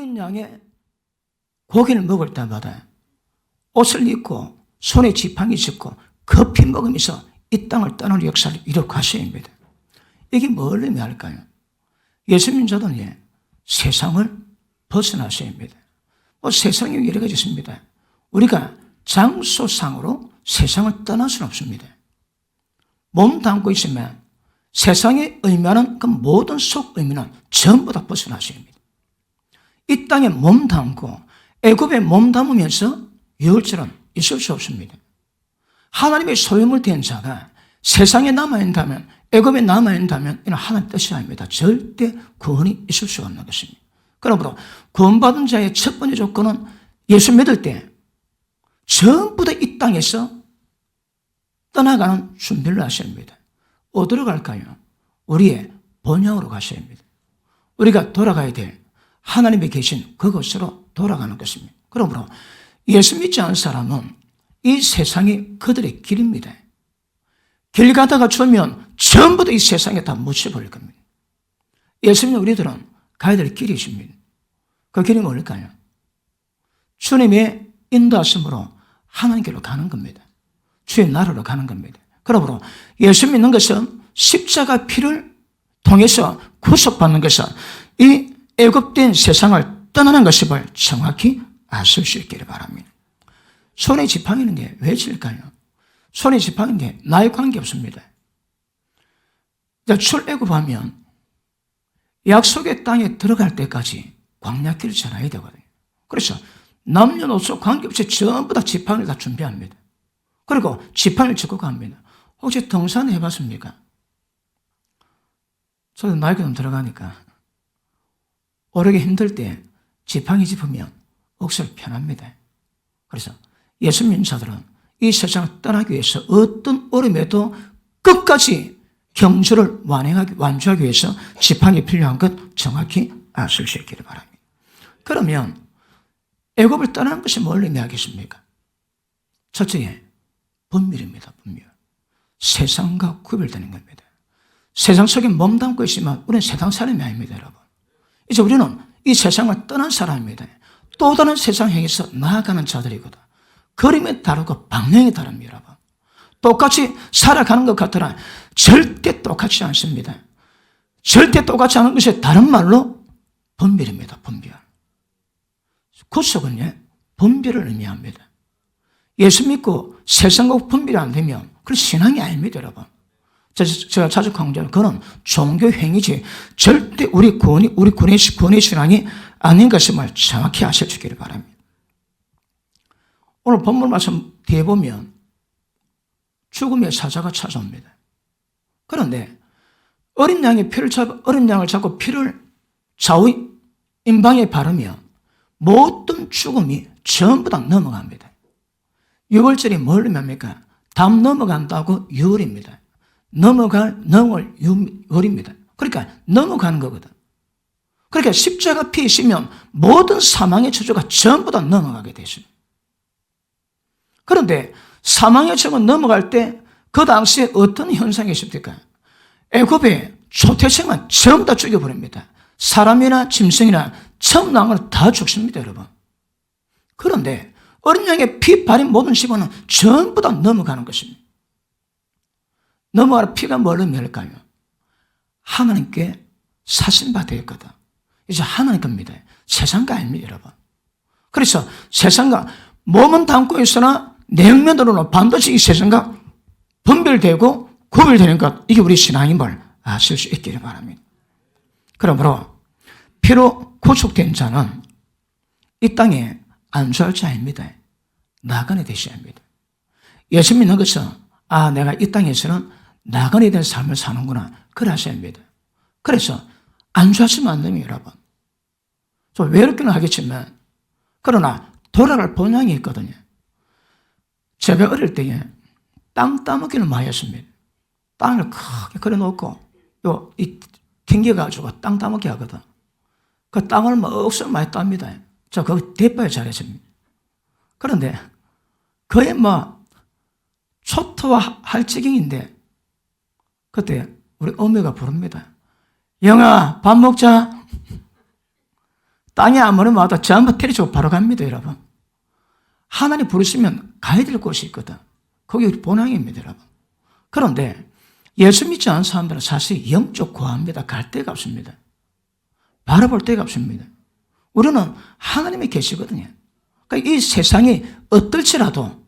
어린 양의 고기를 먹을 때마다 옷을 입고 손에 지팡이 짚고 급히 먹으면서 이 땅을 떠날 역사를 이룩하셔야 합니다. 이게 뭘 의미할까요? 예수 민족은 세상을 벗어나셔야 합니다. 세상이 여러 가지 있습니다. 우리가 장소상으로 세상을 떠날 수는 없습니다. 몸 담고 있으면 세상에 의미하는 그 모든 속 의미는 전부 다 벗어나셔야 합니다. 이 땅에 몸 담고 애굽에 몸 담으면서 유월절은 있을 수 없습니다. 하나님의 소유물 된 자가 세상에 남아있다면, 애굽에 남아있다면 이는 하나님 뜻이 아닙니다. 절대 구원이 있을 수가 없는 것입니다. 그러므로 구원받은 자의 첫 번째 조건은 예수 믿을 때 전부 다 이 땅에서 떠나가는 준비를 하셔야 합니다. 어디로 갈까요? 우리의 본향으로 가셔야 합니다. 우리가 돌아가야 될 하나님이 계신 그곳으로 돌아가는 것입니다. 그러므로 예수 믿지 않은 사람은 이 세상이 그들의 길입니다. 길 가다가 죽으면 전부 다 이 세상에 다 묻혀버릴 겁니다. 예수 믿는 우리들은 가야 될 길이 있습니다. 그 길이 뭘까요? 주님의 인도하심으로 하나님께로 가는 겁니다. 주의 나라로 가는 겁니다. 그러므로 예수 믿는 것은 십자가 피를 통해서 구속받는 것은 이 애굽된 세상을 떠나는 것임을 정확히 아실 수 있기를 바랍니다. 손에 지팡이는 게 왜 질까요? 손에 지팡이는 게 나에 관계없습니다. 출애굽하면 약속의 땅에 들어갈 때까지 광야길을 지나야 되거든요. 그래서 남녀노소 관계없이 전부 다 지팡이를 다 준비합니다. 그리고 지팡이를 짚고 갑니다. 혹시 등산 해봤습니까? 저도 나이가 좀 들어가니까 오르기 힘들 때 지팡이 짚으면 억수로 편합니다. 그래서 예수 믿는 자들은 이 세상을 떠나기 위해서 어떤 어려움에도 끝까지 경주를 완주하기 위해서 지팡이 필요한 것 정확히 아실 수 있기를 바랍니다. 그러면 애굽을 떠나는 것이 뭘 의미하겠습니까? 첫째, 분별입니다. 분별. 세상과 구별되는 겁니다. 세상 속에 몸담고 있지만 우리는 세상 사람이 아닙니다, 여러분. 이제 우리는 이 세상을 떠난 사람입니다. 또 다른 세상 향해서 나아가는 자들이거든. 그림이 다르고 방향이 다릅니다, 여러분. 똑같이 살아가는 것 같으나 절대 똑같지 않습니다. 절대 똑같지 않은 것이 다른 말로 분별입니다. 분별. 구속은요, 분별을 의미합니다. 예수 믿고 세상과 분별이 안 되면 그건 신앙이 아닙니다, 여러분. 제가 자주 강조하는 그건 종교 행위지 절대 우리 군의 신앙이 아닌 것임을 정확히 아셔주기를 바랍니다. 오늘 본문 말씀 뒤에 보면 죽음의 사자가 찾아옵니다. 그런데 어린 양을 잡고 피를 좌우 임방에 바르면 모든 죽음이 전부 다 넘어갑니다. 6월절이 뭘 의미합니까? 담 넘어간다고 유월입니다. 넘어갈 6월입니다. 그러니까 넘어가는 거거든. 그러니까 십자가 피 있으면 모든 사망의 저주가 전부 다 넘어가게 되십니다. 그런데 사망의 저주가 넘어갈 때 그 당시에 어떤 현상이 있습니까? 애굽의 초태생은 전부 다 죽여버립니다. 사람이나 짐승이나 첨나무는 다 죽습니다, 여러분. 그런데 어린 양의 피 바른 모든 시간은 전부 다 넘어가는 것입니다. 넘어가는 피가 뭘 의미할까요? 하나님께 사신받아 있거든. 이제 하나님 겁니다. 세상과 아닙니다, 여러분. 그래서 세상과 몸은 담고 있으나 내면으로는 반드시 이 세상과 분별되고 구별되는 것, 이게 우리 신앙임을 아실 수 있기를 바랍니다. 그러므로 피로 구속된 자는 이 땅에 안수할 자입니다. 나그네 되셔야 합니다. 예수 믿는 것은 내가 이 땅에서는 나그네 된 삶을 사는구나, 그래 하셔야 합니다. 그래서 안수하시면 안 됩니다, 여러분. 좀 외롭기는 하겠지만 그러나 돌아갈 본향이 있거든요. 제가 어릴 때에 땅 따먹기를 많이 했습니다. 땅을 크게 그려놓고 튕겨가지고 땅 따먹기 하거든. 그 땅을 억수로 많이 땁니다. 저 그거 대파에 잘했습니다. 그런데 거의 초토화할 지경인데 그때 우리 어머니가 부릅니다. 영아, 밥 먹자. 땅에 아무리마다 전부 때려주고 바로 갑니다, 여러분. 하나님 부르시면 가야 될 곳이 있거든. 거기 우리 본향입니다, 여러분. 그런데 예수 믿지 않은 사람들은 사실 영적 고아입니다. 갈 데가 없습니다. 바라볼 데가 없습니다. 우리는 하나님이 계시거든요. 그러니까 이 세상이 어떨지라도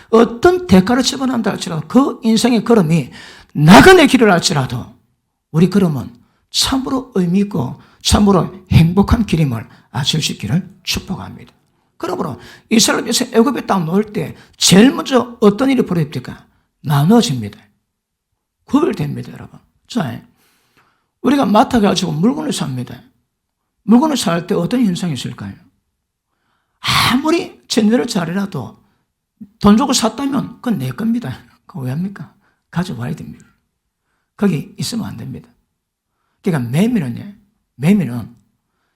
어떤 대가를 집어넣는다 할지라도 그 인생의 걸음이 나그네 길을 할지라도 우리 걸음은 참으로 의미 있고 참으로 행복한 길임을 아실 수 있기를 축복합니다. 그러므로 이스라엘에서 애굽에 딱 놓을 때 제일 먼저 어떤 일이 벌어집니까? 나눠집니다. 구별됩니다, 여러분. 자, 우리가 마트 가지고 물건을 삽니다. 물건을 살 때 어떤 현상이 있을까요? 아무리 전제를 잘해라도 돈 주고 샀다면 그건 내 겁니다. 그거 왜 합니까? 가져와야 됩니다. 거기 있으면 안 됩니다. 그러니까 매매는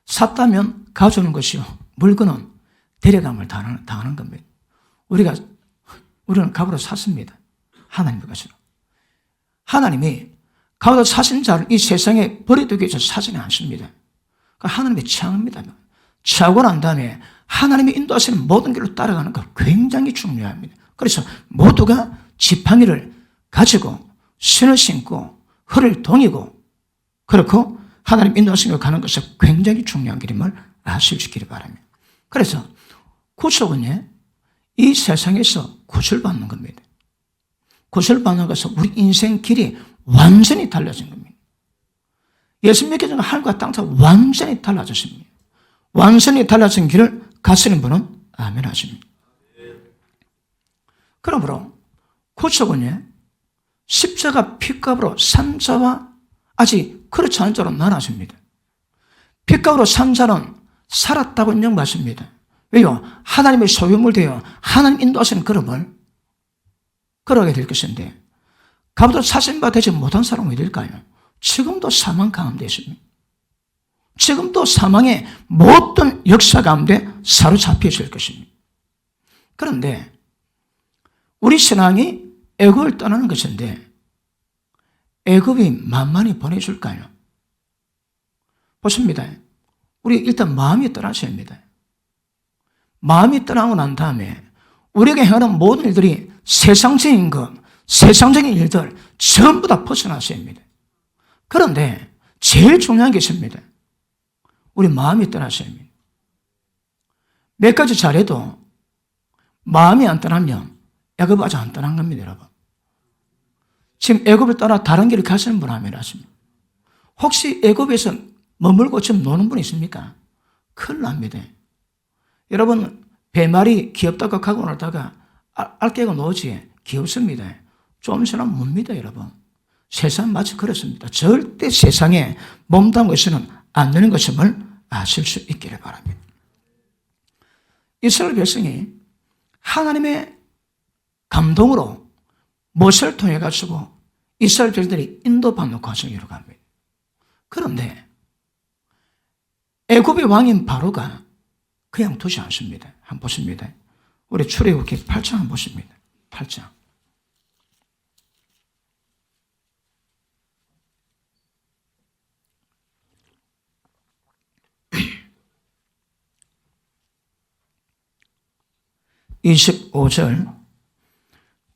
샀다면 가져오는 것이요. 물건은 데려감을 당하는 겁니다. 우리는 값으로 샀습니다. 하나님의 것으로. 하나님이 값으로 사신 자를 이 세상에 버려두기 위해서 사지는 않습니다. 하나님의 취향입니다. 취하고 난 다음에 하나님이 인도하시는 모든 길로 따라가는 것 굉장히 중요합니다. 그래서 모두가 지팡이를 가지고 신을 신고 허를 동이고 그렇고 하나님 인도하시는 걸 가는 것은 굉장히 중요한 길임을 아실 수 있기를 바랍니다. 그래서 구속은요, 이 세상에서 구슬받는 겁니다. 구슬받는 것은 우리 인생 길이 완전히 달라진 겁니다. 예수 믿기 전에 하늘과 땅과 완전히 달라졌습니다. 완전히 달라진 길을 가시는 분은 아멘 하십니다. 그러므로 구속은요, 십자가 피값으로 산 자와 아직 그렇지 않은 자로 나눠집니다. 피값으로 산 자는 살았다고 인정받습니다. 왜요? 하나님의 소유물 되어 하나님 인도하시는 걸음을 걸어가게 될 것인데 값으로 사신 바 되지 못한 사람은 어딜까요? 지금도 사망 가운데 있습니다. 지금도 사망의 모든 역사 가운데 사로잡혀 있을 것입니다. 그런데 우리 신앙이 애굽을 떠나는 것인데 애굽이 만만히 보내줄까요? 보십니다. 우리 일단 마음이 떠나셔야 합니다. 마음이 떠나고 난 다음에 우리에게 행하는 모든 일들이 세상적인 것, 세상적인 일들 전부 다 벗어나셔야 합니다. 그런데 제일 중요한 게 있습니다. 우리 마음이 떠나셔야 합니다. 몇 가지 잘해도 마음이 안 떠나면 애굽 아직 안 떠난 겁니다, 여러분. 지금 애굽을 떠나 다른 길을 가시는 분 아멘 하십니다. 혹시 애굽에서 머물고 지금 노는 분 있습니까? 큰일 납니다. 여러분, 배말이 귀엽다고 가고 놀다가 알 깨고 노지 귀엽습니다. 좀 있으면 뭡니다, 여러분. 세상 마치 그렇습니다. 절대 세상에 몸담고 있어는 안 되는 것임을 아실 수 있기를 바랍니다. 이스라엘 백성이 하나님의 감동으로 모세를 통해 가지고 이스라엘 백성들이 인도받는 과정을 이루어갑니다. 그런데 애굽의 왕인 바로가 그냥 두지 않습니다. 한번 보십니다. 우리 출애굽기 8장 한번 보십니다. 8장. (25절)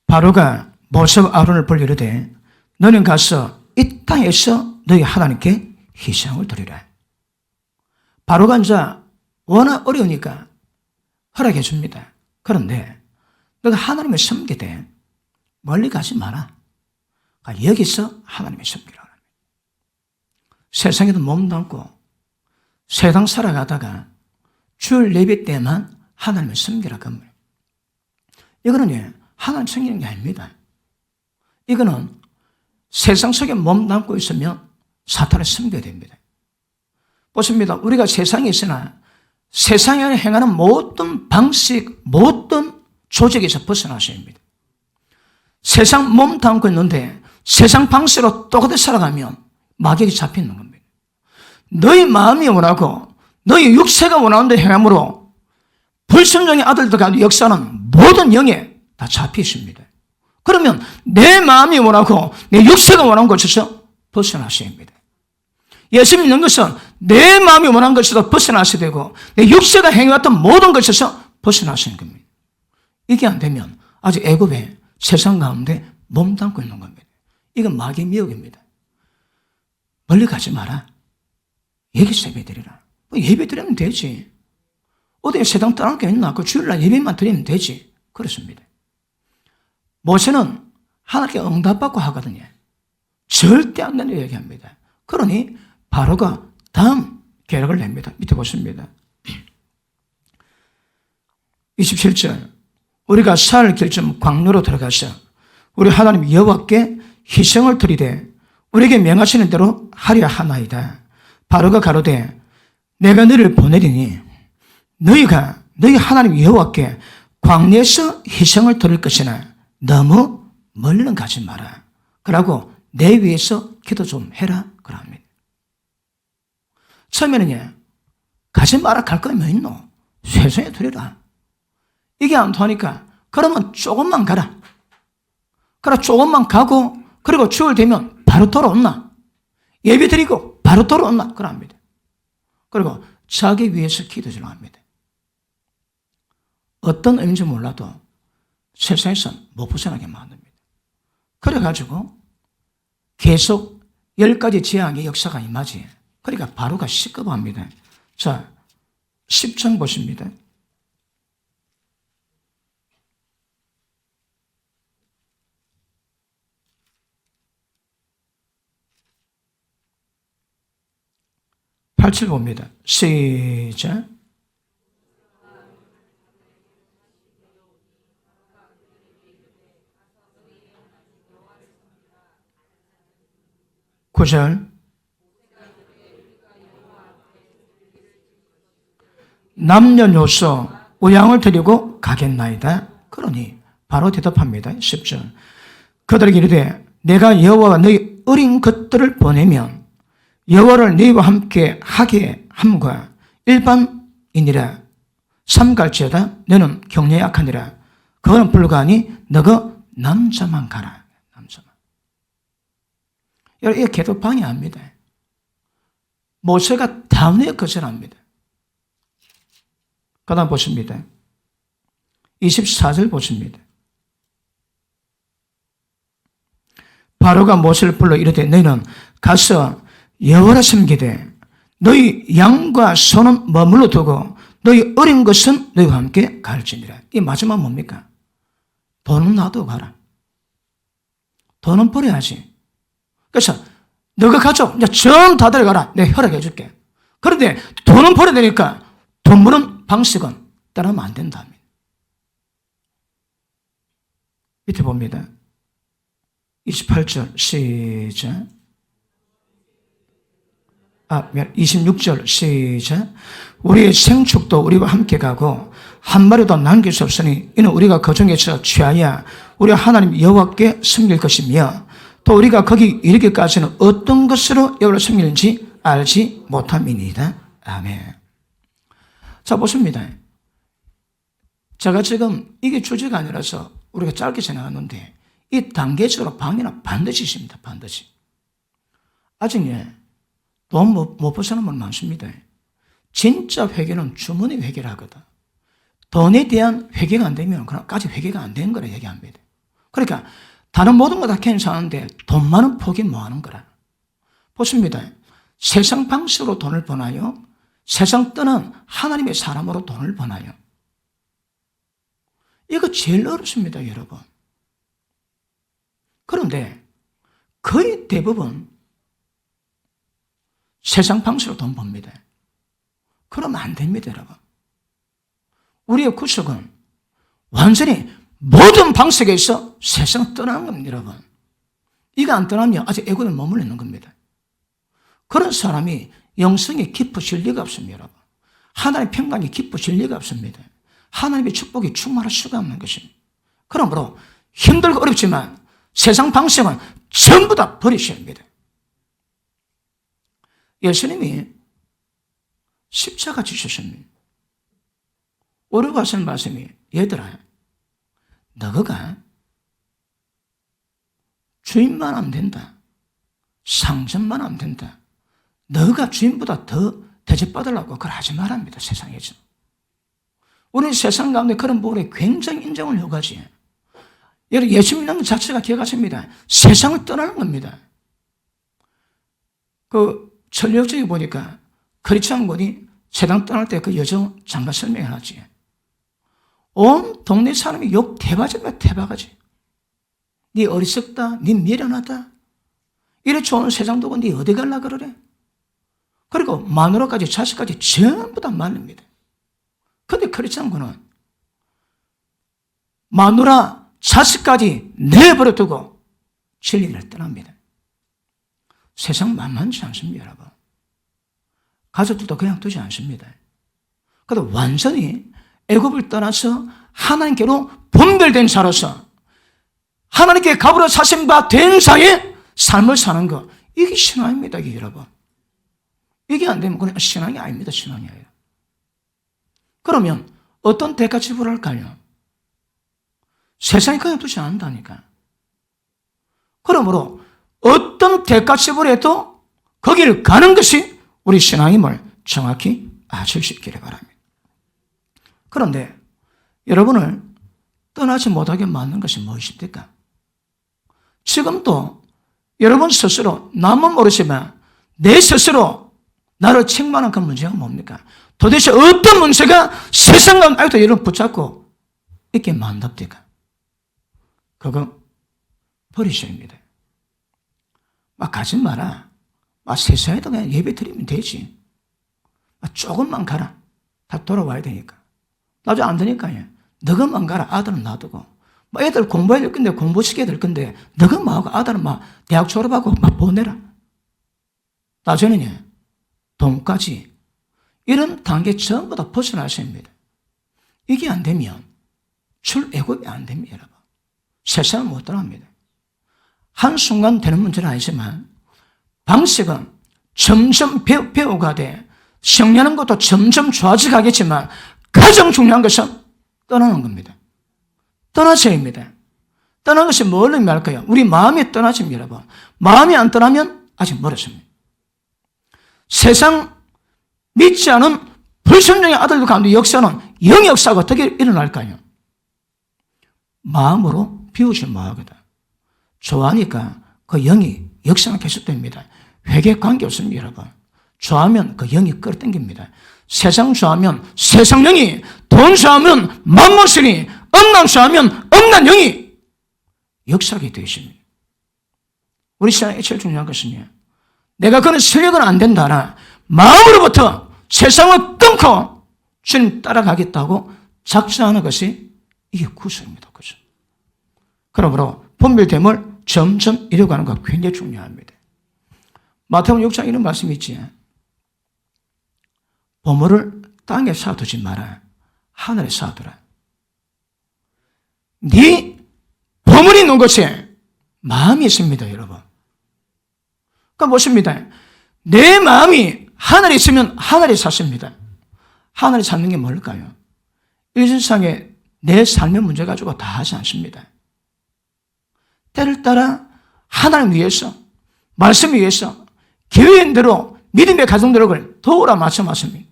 바로가 모세와 아론을 불러 이르되 너는 가서 이 땅에서 너희 하나님께 희생을 드리라. 바로가 이제 워낙 어려우니까 허락해 줍니다. 그런데 너가 하나님을 섬기되 멀리 가지 마라. 여기서 하나님을 섬기라. 세상에도 몸담고 세상 살아가다가 주일 예배 때만 하나님을 섬기라 그 말. 이거는 하나님 섬기는 게 아닙니다. 이거는 세상 속에 몸담고 있으면 사탄을 섬겨야 됩니다. 보십니다. 우리가 세상에 있으나 세상에 행하는 모든 방식, 모든 조직에서 벗어나셔야 합니다. 세상 몸 담고 있는데 세상 방식으로 똑같이 살아가면 마귀에게 잡히는 겁니다. 너희 마음이 원하고 너희 육체가 원하는 데 행함으로 불순종의 아들들과 역사는 모든 영에 다 잡혀 있습니다. 그러면 내 마음이 원하고 내 육체가 원하는 곳에서 벗어나셔야 합니다. 예수 믿는 것은 내 마음이 원한 것에서 벗어나셔야 되고 내 육체가 행해왔던 모든 것에서 벗어나시는 겁니다. 이게 안 되면 아직 애굽의 세상 가운데 몸담고 있는 겁니다. 이건 마귀의 미혹입니다. 멀리 가지 마라. 여기서 예배드리라. 예배드리면 되지. 어디 세상 떠날 게 있나? 그 주일날 예배만 드리면 되지. 그렇습니다. 모세는 하나님께 응답받고 하거든요. 절대 안 된다고 얘기합니다. 그러니 바로가 다음 계략을 냅니다. 밑에 보십니다. 27절 우리가 사흘 길쯤 광야로 들어가서 우리 하나님 여호와께 희생을 드리되 우리에게 명하시는 대로 하려 하나이다. 바로가 가로되 내가 너를 보내리니 너희가 너희 하나님 여호와께 광야에서 희생을 드릴 것이나 너무 멀리는 가지 마라. 그러고 내 위해서 기도 좀 해라. 그럽니다. 처음에는요, 가지 마라 갈 거면 있노? 세상에 드리라. 이게 안 통하니까 그러면 조금만 가라. 그래 조금만 가고 그리고 주일 되면 바로 돌아온나? 예배 드리고 바로 돌아온나? 그럽니다. 그리고 자기 위해서 기도 좀 합니다. 어떤 의미인지 몰라도 세상에서 못 벗어나게 만듭니다. 그래가지고 계속 10가지 재앙의 역사가 임하지. 그러니까 바로가 시급합니다. 자, 10장 보십니다. (8절) 봅니다. 시작. (9절) 남녀노소 우양을 드리고 가겠나이다. 그러니 바로 대답합니다. 10절 그들에게 이르되 내가 여호와가 너희 어린 것들을 보내면 여호와를 너희와 함께 하게 함과 일반이니라. 삼갈지어다 너는 경례에 약하니라. 그거는 불가하니 너가 남자만 가라. 남자만. 여러분, 이 계도 방해합니다. 모세가 다음에 거절합니다. 그 다음 보십니다. 24절 보십니다. 바로가 모세를 불러 이르되 너희는 가서 여호와를 섬기되 너희 양과 소는 머물러 두고 너희 어린 것은 너희와 함께 갈지니라. 이 마지막 뭡니까? 돈은 놔두고 가라. 돈은 버려야지. 그래서 너가 가져. 이제 전 다 데려가라. 내가 허락해 줄게. 그런데 돈은 버려야 되니까 돈 버는 방식은 따르면 안 된다. 밑에 봅니다. 28절 시작. 26절 시작. 우리의 생축도 우리와 함께 가고 한 마리도 남길 수 없으니 이는 우리가 그 중에서 취하여 우리 하나님 여호와께 섬길 것이며 또 우리가 거기 이르기까지는 어떤 것으로 여호와를 섬기는지 알지 못함이니이다. 아멘. 자, 보십니다. 제가 지금 이게 주제가 아니라서 우리가 짧게 지나갔는데 이 단계적으로 방해는 반드시 있습니다. 반드시. 아직 돈 못 벗어나는 분 많습니다. 진짜 회개는 주머니 회개를 하거든. 돈에 대한 회개가 안 되면 그까지 회개가 안 되는 거라 얘기합니다. 그러니까 다른 모든 거 다 괜찮은데 돈만은 포기 뭐 하는 거라. 보십니다. 세상 방식으로 돈을 버나요? 세상 떠난 하나님의 사람으로 돈을 버나요? 이거 제일 어렵습니다, 여러분. 그런데 거의 대부분 세상 방식으로 돈 법니다. 그러면 안 됩니다, 여러분. 우리의 구속은 완전히 모든 방식에서 세상 떠나는 겁니다, 여러분. 이거 안 떠나면 아직 애굽에 머물러 있는 겁니다. 그런 사람이 영성이 깊으실 리가 없습니다, 여러분. 하나님의 평강이 깊으실 리가 없습니다. 하나님의 축복이 충만할 수가 없는 것입니다. 그러므로 힘들고 어렵지만 세상 방식은 전부 다 버리셔야 합니다. 예수님이 십자가 지셨습니다. 오르고 하시는 말씀이 얘들아 너가 주인만 하면 된다. 상전만 하면 된다. 너가 주인보다 더 대접받으려고 그걸 하지 말랍니다. 세상에서. 우리는 세상 가운데 그런 부분에 굉장히 인정을 요구하지. 여러분, 예수 믿는 것 자체가 기억하십니다. 세상을 떠나는 겁니다. 그 천리역정에 보니까 크리스찬 군이 세상 떠날 때 그 여정 장가 설명을 하지. 온 동네 사람이 욕 대바지입니다. 대바가지. 네 어리석다. 네 미련하다. 이래 좋은 세상 두고 네 어디 갈라 그러래? 그리고 마누라까지 자식까지 전부 다 말립니다. 근데 크리스찬 군은 마누라 자식까지 내버려 두고 진리를 떠납니다. 세상 만만치 않습니다, 여러분. 가족들도 그냥 두지 않습니다. 그래도 완전히 애굽을 떠나서 하나님께로 분별된 자로서 하나님께 갑으로 사신 바 된 자의 삶을 사는 것, 이게 신앙입니다, 이게 여러분. 이게 안 되면 그냥 신앙이 아닙니다, 신앙이 아니에요. 그러면 어떤 대가 지불할까요? 세상이 그냥 두지 않는다니까. 그러므로 어떤 대가 지불해도 거기를 가는 것이 우리 신앙임을 정확히 아실 수 있기를 바랍니다. 그런데 여러분을 떠나지 못하게 만든 것이 무엇입니까? 지금도 여러분 스스로 남은 모르지만 내 스스로 나를 책망하는 그 문제가 뭡니까? 도대체 어떤 문제가 세상 가운데 아직도 여러분 붙잡고 있게 만듭니까? 그거 버리셔야 합니다. 막 가지 마라. 막 세상에도 그냥 예배 드리면 되지. 막 조금만 가라. 다 돌아와야 되니까. 나중에 안 되니까요. 너가만 가라. 아들은 놔두고. 뭐 애들 공부해야 될 건데 공부시켜야 될 건데 너가 뭐하고 아들은 막 대학 졸업하고 막 보내라. 나중에는요. 돈까지 이런 단계 전부 다 벗어나셔야 합니다. 이게 안 되면 출애굽이 안 됩니다, 여러분. 세상은 못 떠납니다. 한순간 되는 문제는 아니지만 방식은 점점 배워가되 성리하는 것도 점점 좋아져 가겠지만 가장 중요한 것은 떠나는 겁니다. 떠나셔야 합니다. 떠나는 것이 뭘 의미할까요? 우리 마음이 떠나집니다, 여러분. 마음이 안 떠나면 아직 멀었습니다. 세상 믿지 않은 불순종의 아들들 가운데 역사는 영의 역사가 어떻게 일어날까요? 마음으로 비우지 마거든. 좋아하니까 그 영이 역사는 계속됩니다. 회개 관계 없습니다, 여러분. 좋아하면 그 영이 끌어당깁니다. 세상 좋아하면 세상 영이, 돈 좋아하면 만몬신이, 음란 좋아하면 음란 영이 역사하게 되어 있습니다. 우리 신앙에 제일 중요한 것은요. 내가 그런 실력은 안 된다나 마음으로부터 세상을 끊고 주님 따라가겠다고 작정하는 것이 이게 구속입니다. 구속. 그러므로 분별됨을 점점 이뤄가는 것 굉장히 중요합니다. 마태복음 6장 이런 말씀이 있지. 보물을 땅에 쌓아두지 마라. 하늘에 쌓아두라. 네 보물이 있는 곳에 마음이 있습니다, 여러분. 그러니까 보십니다. 내 마음이 하늘에 있으면 하늘에 샀습니다. 하늘에 찾는 게 뭘까요? 이 세상에 내 삶의 문제 가지고 다 하지 않습니다. 때를 따라 하나님 위해서, 말씀 위해서, 기회인대로 믿음의 가정들을 도우라 말씀하십니다.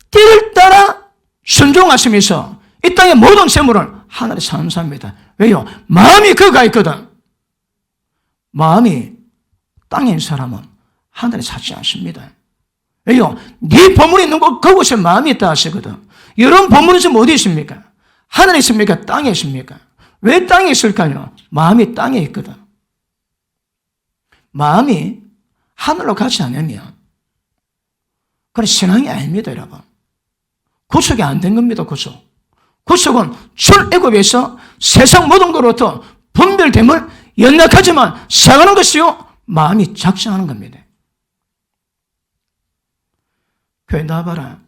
때를 따라 순종하시면서 이 땅의 모든 재물을 하늘에 사는 사람입니다. 왜요? 마음이 그가 있거든. 마음이 땅에 있는 사람은 하늘에 사지 않습니다. 왜요? 네 보물이 있는 곳, 그곳에 마음이 있다 하시거든. 여러분 보물은 지금 어디 있습니까? 하늘에 있습니까? 땅에 있습니까? 왜 땅에 있을까요? 마음이 땅에 있거든. 마음이 하늘로 가지 않으면 그건 신앙이 아닙니다, 여러분. 구속이 안 된 겁니다, 구속. 구속은 출애굽에서 세상 모든 것으로부터 분별됨을 연약하지만 시작하는 것이요, 마음이 작정하는 겁니다. 교회 나와봐라.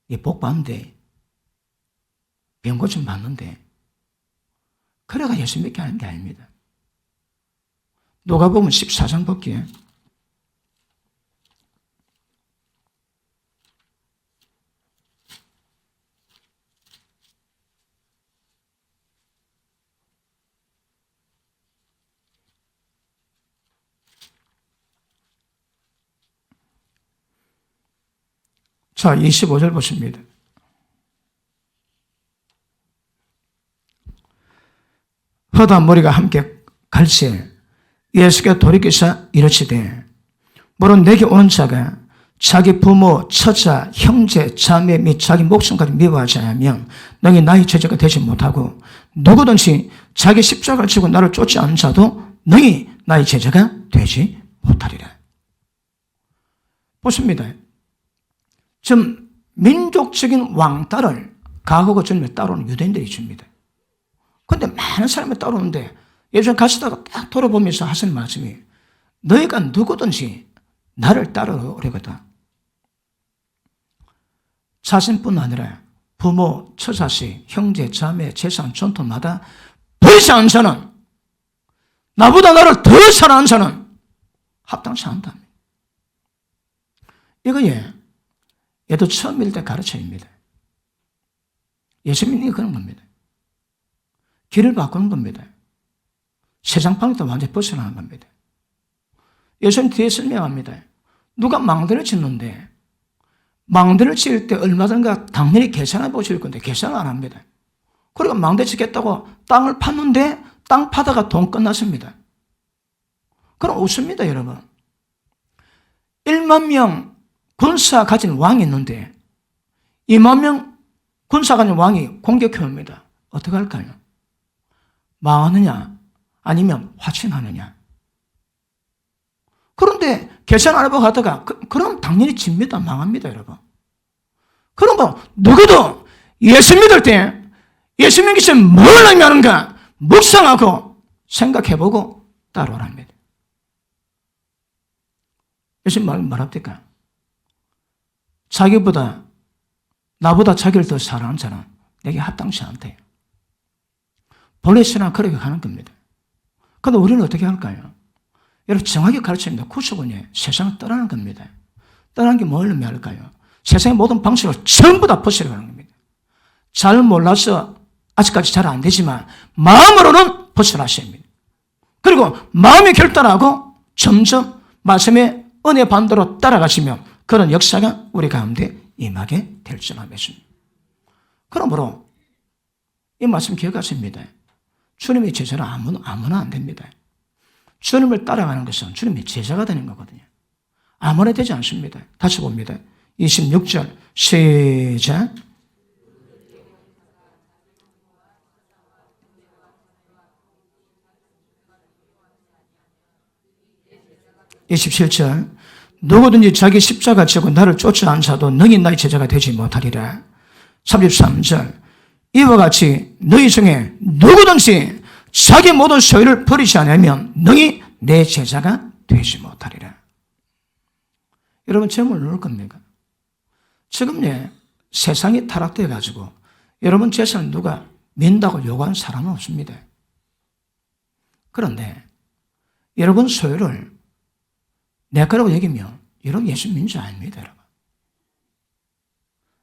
이 복 받는데, 병고 좀 받는데, 그래가 예수 믿게 하는 게 아닙니다. 누가복음 14장 볼게요. 자, 25절 보십니다. 혀와 머리가 함께 갈새 예수께 돌이켜서 이르시되 물론 내게 오는 자가 자기 부모, 처자, 형제, 자매 및 자기 목숨까지 미워하지 않으면 너희 나의 제자가 되지 못하고 누구든지 자기 십자가를 지고 나를 쫓지 않는 자도 너희 나의 제자가 되지 못하리라. 보십니다. 지금 민족적인 왕따를 가고가 전에 따르는 유대인들이 줍니다. 그런데 많은 사람이 따르는데 예전에 가시다가 딱 돌아보면서 하시는 말씀이 너희가 누구든지 나를 따르려거든 자신뿐 아니라 부모, 처자식, 형제, 자매, 재산, 전통마다 버리지 않은 자는 나보다 나를 더 사랑하는 자는 합당치 않다. 이거에 얘도 처음일 때 가르쳐입니다. 예수 믿는 게 그런 겁니다. 길을 바꾸는 겁니다. 세상 방에서 완전히 벗어나는 겁니다. 예수님 뒤에 설명합니다. 누가 망대를 짓는데 망대를 지을 때 얼마든가 당연히 계산해 보실 건데 계산을 안 합니다. 그리고 망대 짓겠다고 땅을 팠는데 땅 파다가 돈 끝났습니다. 그럼 웃습니다, 여러분. 1만 명 군사 가진 왕이 있는데 2만 명 군사 가진 왕이 공격해 옵니다. 어떻게 할까요? 망하느냐 아니면 화친하느냐. 그런데 계산 안 해보고 가다가 그럼 당연히 집니다. 망합니다, 여러분. 그러면 누구도 예수 믿을 때 예수 믿기 전에 뭘 의미하는가 묵상하고 생각해보고 따라오랍니다. 예수님 말합니까? 자기보다 나보다 자기를 더 사랑하는 자는 내게 합당치 않대요. 본래 신앙은 그렇게 가는 겁니다. 그런데 우리는 어떻게 할까요? 여러분 정확히 가르칩니다. 구속은요 세상을 떠나는 겁니다. 떠나는 게 뭘 의미할까요? 세상의 모든 방식을 전부 다 벗어나는 겁니다. 잘 몰라서 아직까지 잘 안 되지만 마음으로는 벗어나셔야 합니다. 그리고 마음이 결단하고 점점 말씀의 은혜 반대로 따라가시면 그런 역사가 우리 가운데 임하게 될 줄만 믿습니다. 그러므로 이 말씀 기억하십니다. 주님의 제자는 아무나 안 됩니다. 주님을 따라가는 것은 주님의 제자가 되는 거거든요. 아무나 되지 않습니다. 다시 봅니다. 26절 시작. (27절) 누구든지 자기 십자가 지고 나를 쫓지 않은 자도 너희 나의 제자가 되지 못하리라. 33절 이와 같이 너희 중에 누구든지 자기 모든 소유를 버리지 않으면 너희 내 제자가 되지 못하리라. 여러분 제목을 넣을 겁니까? 지금 세상이 타락되어 가지고 여러분 재산을 누가 민다고 요구하는 사람은 없습니다. 그런데 여러분 소유를 내 거라고 여기면 여러분 예수 믿는 줄 아닙니다, 여러분.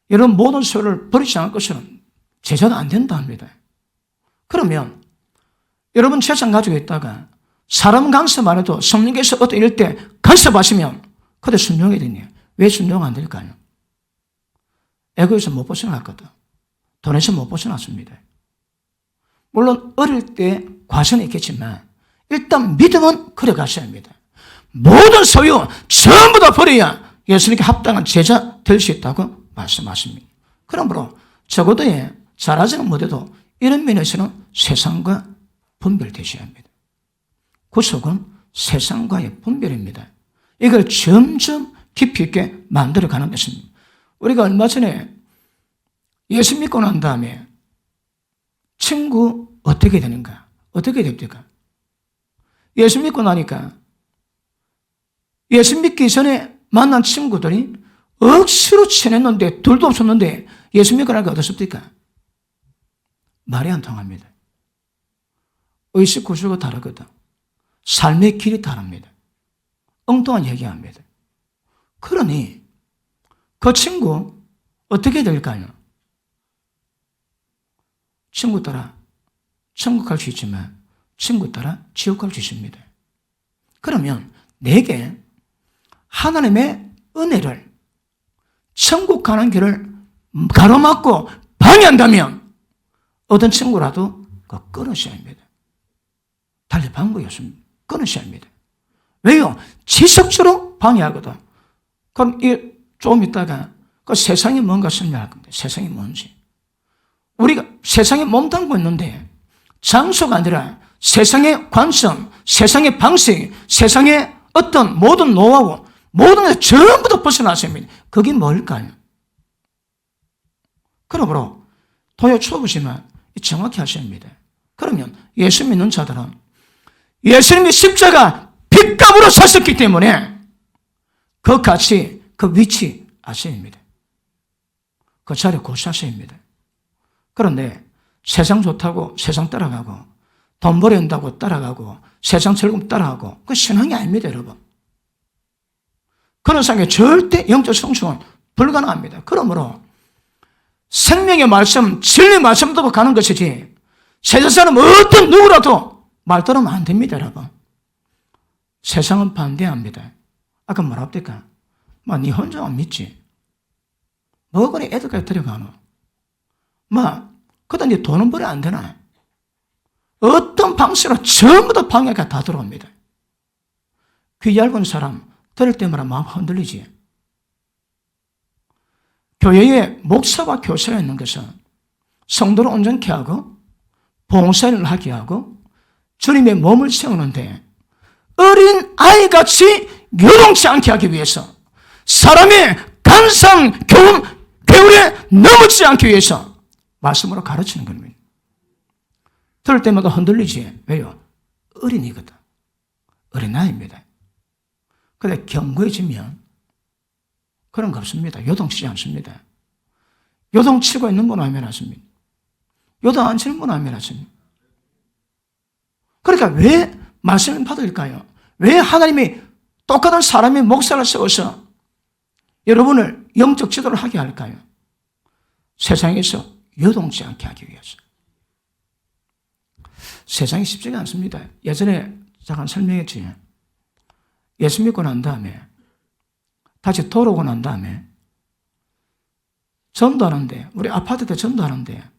여러분 모든 소유를 버리지 않을 것은 제자도 안 된다 합니다. 그러면 여러분 재산 가지고 있다가 사람 간섭 안 해도 성령께서 어떤 이럴 때 간섭하시면 그때 순종해야 되네요. 왜 순종 안 될까요? 에고에서 못 벗어났거든. 돈에서 못 벗어났습니다. 물론 어릴 때 과정이 있겠지만 일단 믿음은 그래 가셔야 합니다. 모든 소유 전부 다 버려야 예수님께 합당한 제자 될 수 있다고 말씀하십니다. 그러므로 적어도 잘하지는 못해도 이런 면에서는 세상과 분별되셔야 합니다. 구속은 세상과의 분별입니다. 이걸 점점 깊이 있게 만들어가는 것입니다. 우리가 얼마 전에 예수 믿고 난 다음에 친구 어떻게 되는가? 어떻게 됩니까? 예수 믿고 나니까 예수 믿기 전에 만난 친구들이 억지로 친했는데 둘도 없었는데 예수 믿고 나니까 어떻습니까? 말이 안 통합니다. 의식 구조가 다르거든. 삶의 길이 다릅니다. 엉뚱한 얘기합니다. 그러니 그 친구 어떻게 될까요? 친구 따라 천국 갈 수 있지만 친구 따라 지옥 갈 수 있습니다. 그러면 내게 하나님의 은혜를 천국 가는 길을 가로막고 방해한다면 어떤 친구라도 그거 끊으셔야 합니다. 달리 방법이 없습니다. 끊으셔야 합니다. 왜요? 지속적으로 방해하거든. 그럼 좀 있다가 그 세상이 뭔가 설명할 겁니다. 세상이 뭔지. 우리가 세상에 몸담고 있는데 장소가 아니라 세상의 관점, 세상의 방식, 세상의 어떤 모든 노하우, 모든 것 전부 다 벗어났습니다. 그게 뭘까요? 그러므로 도요 초보지만 정확히 하셔야 합니다. 그러면 예수 믿는 자들은 예수님의 십자가 핏값으로 사셨기 때문에 그 가치, 그 위치 아셔야 합니다. 그 자리에 고시하셔야 합니다. 그런데 세상 좋다고 세상 따라가고 돈 벌어낸다고 따라가고 세상 즐거움 따라가고 그건 신앙이 아닙니다, 여러분. 그런 상황에 절대 영적 성숙은 불가능합니다. 그러므로 생명의 말씀, 진리의 말씀 듣고 가는 것이지 세상 사람 어떤 누구라도 말 들으면 안 됩니다, 여러분. 세상은 반대합니다. 아까 뭐랍니까? 네 혼자만 믿지. 뭐 그래 애들까지 데려가노? 그다 네 돈은 벌어 안 되나? 어떤 방식으로 전부 다 방해가 다 들어옵니다. 귀 얇은 사람 들을 때마다 마음 흔들리지. 교회에 목사와 교사가 있는 것은 성도를 온전케 하고 봉사를 하게 하고 주님의 몸을 세우는데 어린 아이같이 요동치 않게 하기 위해서 사람의 간상 교훈에 넘어지지 않기 위해서 말씀으로 가르치는 겁니다. 들을 때마다 흔들리지. 왜요? 어린이거든. 어린아이입니다. 그런데 견고해지면 그런 거 없습니다. 요동치지 않습니다. 요동치고 있는 분은 아멘 하십니다. 요동 안 치는 분은 아멘 하십니다. 그러니까 왜 말씀을 받을까요? 왜 하나님이 똑같은 사람의 목사를 세워서 여러분을 영적 지도를 하게 할까요? 세상에서 요동치 않게 하기 위해서. 세상이 쉽지가 않습니다. 예전에 잠깐 설명했지. 예수 믿고 난 다음에 다시 돌아오고 난 다음에 전도하는데 우리 아파트 때 전도하는데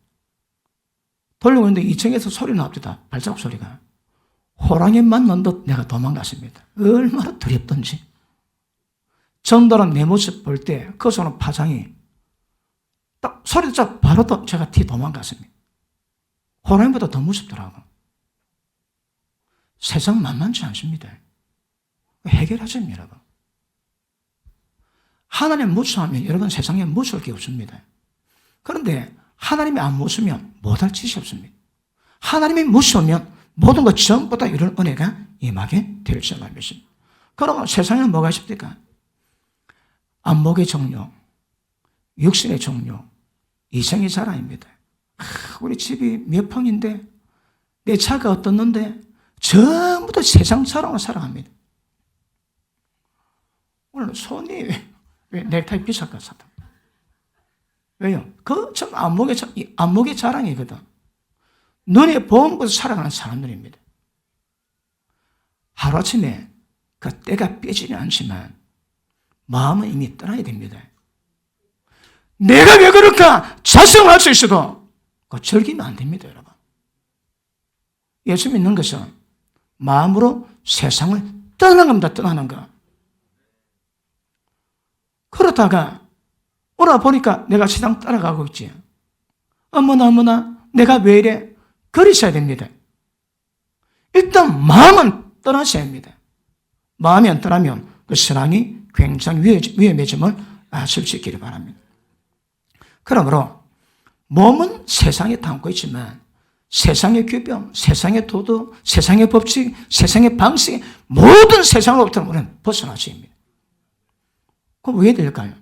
돌리고 있는데 2층에서 소리 나옵니다. 발자국 소리가. 호랑이 만난 듯 내가 도망갔습니다. 얼마나 두렵던지. 전도하는 내 모습 볼 때 그 손은 파장이 딱 소리 듣자 바로 또 제가 도망갔습니다. 호랑이보다 더 무섭더라고. 세상 만만치 않습니다. 해결하죠, 여러분. 하나님 무서워하면 여러분 세상에 무서울 게 없습니다. 그런데 하나님이 안 무서우면 못할 짓이 없습니다. 하나님이 무서우면 모든 것 전부 다 이런 은혜가 임하게 될 줄만 믿습니다. 그러면 세상에는 뭐가 있습니까? 안목의 종료, 육신의 종료, 이생의 자랑입니다. 우리 집이 몇 평인데 내 차가 어떻는데 전부 다 세상 자랑을 살아갑니다. 오늘 손이 왜 넥타이 비쌀까 사다? 왜요? 그 참 안목의 자랑이거든. 눈에 보는 것을 살아가는 사람들입니다. 하루아침에 그 때가 빼지는 않지만 마음은 이미 떠나야 됩니다. 내가 왜 그럴까? 자성할 수 있어도 그거 즐기면 안 됩니다, 여러분. 예수 믿는 것은 마음으로 세상을 떠나는 겁니다, 떠나는 거. 그러다가 오늘 보니까 내가 세상 따라가고 있지. 어머나 내가 왜 이래? 그러셔야 됩니다. 일단 마음은 떠나셔야 합니다. 마음이 안 떠나면 그 신앙이 굉장히 위험해짐을 아실 수 있기를 바랍니다. 그러므로 몸은 세상에 담고 있지만 세상의 규범, 세상의 도덕, 세상의 법칙, 세상의 방식, 모든 세상으로부터 우리는 벗어나셔야 합니다. 그럼 왜 될까요?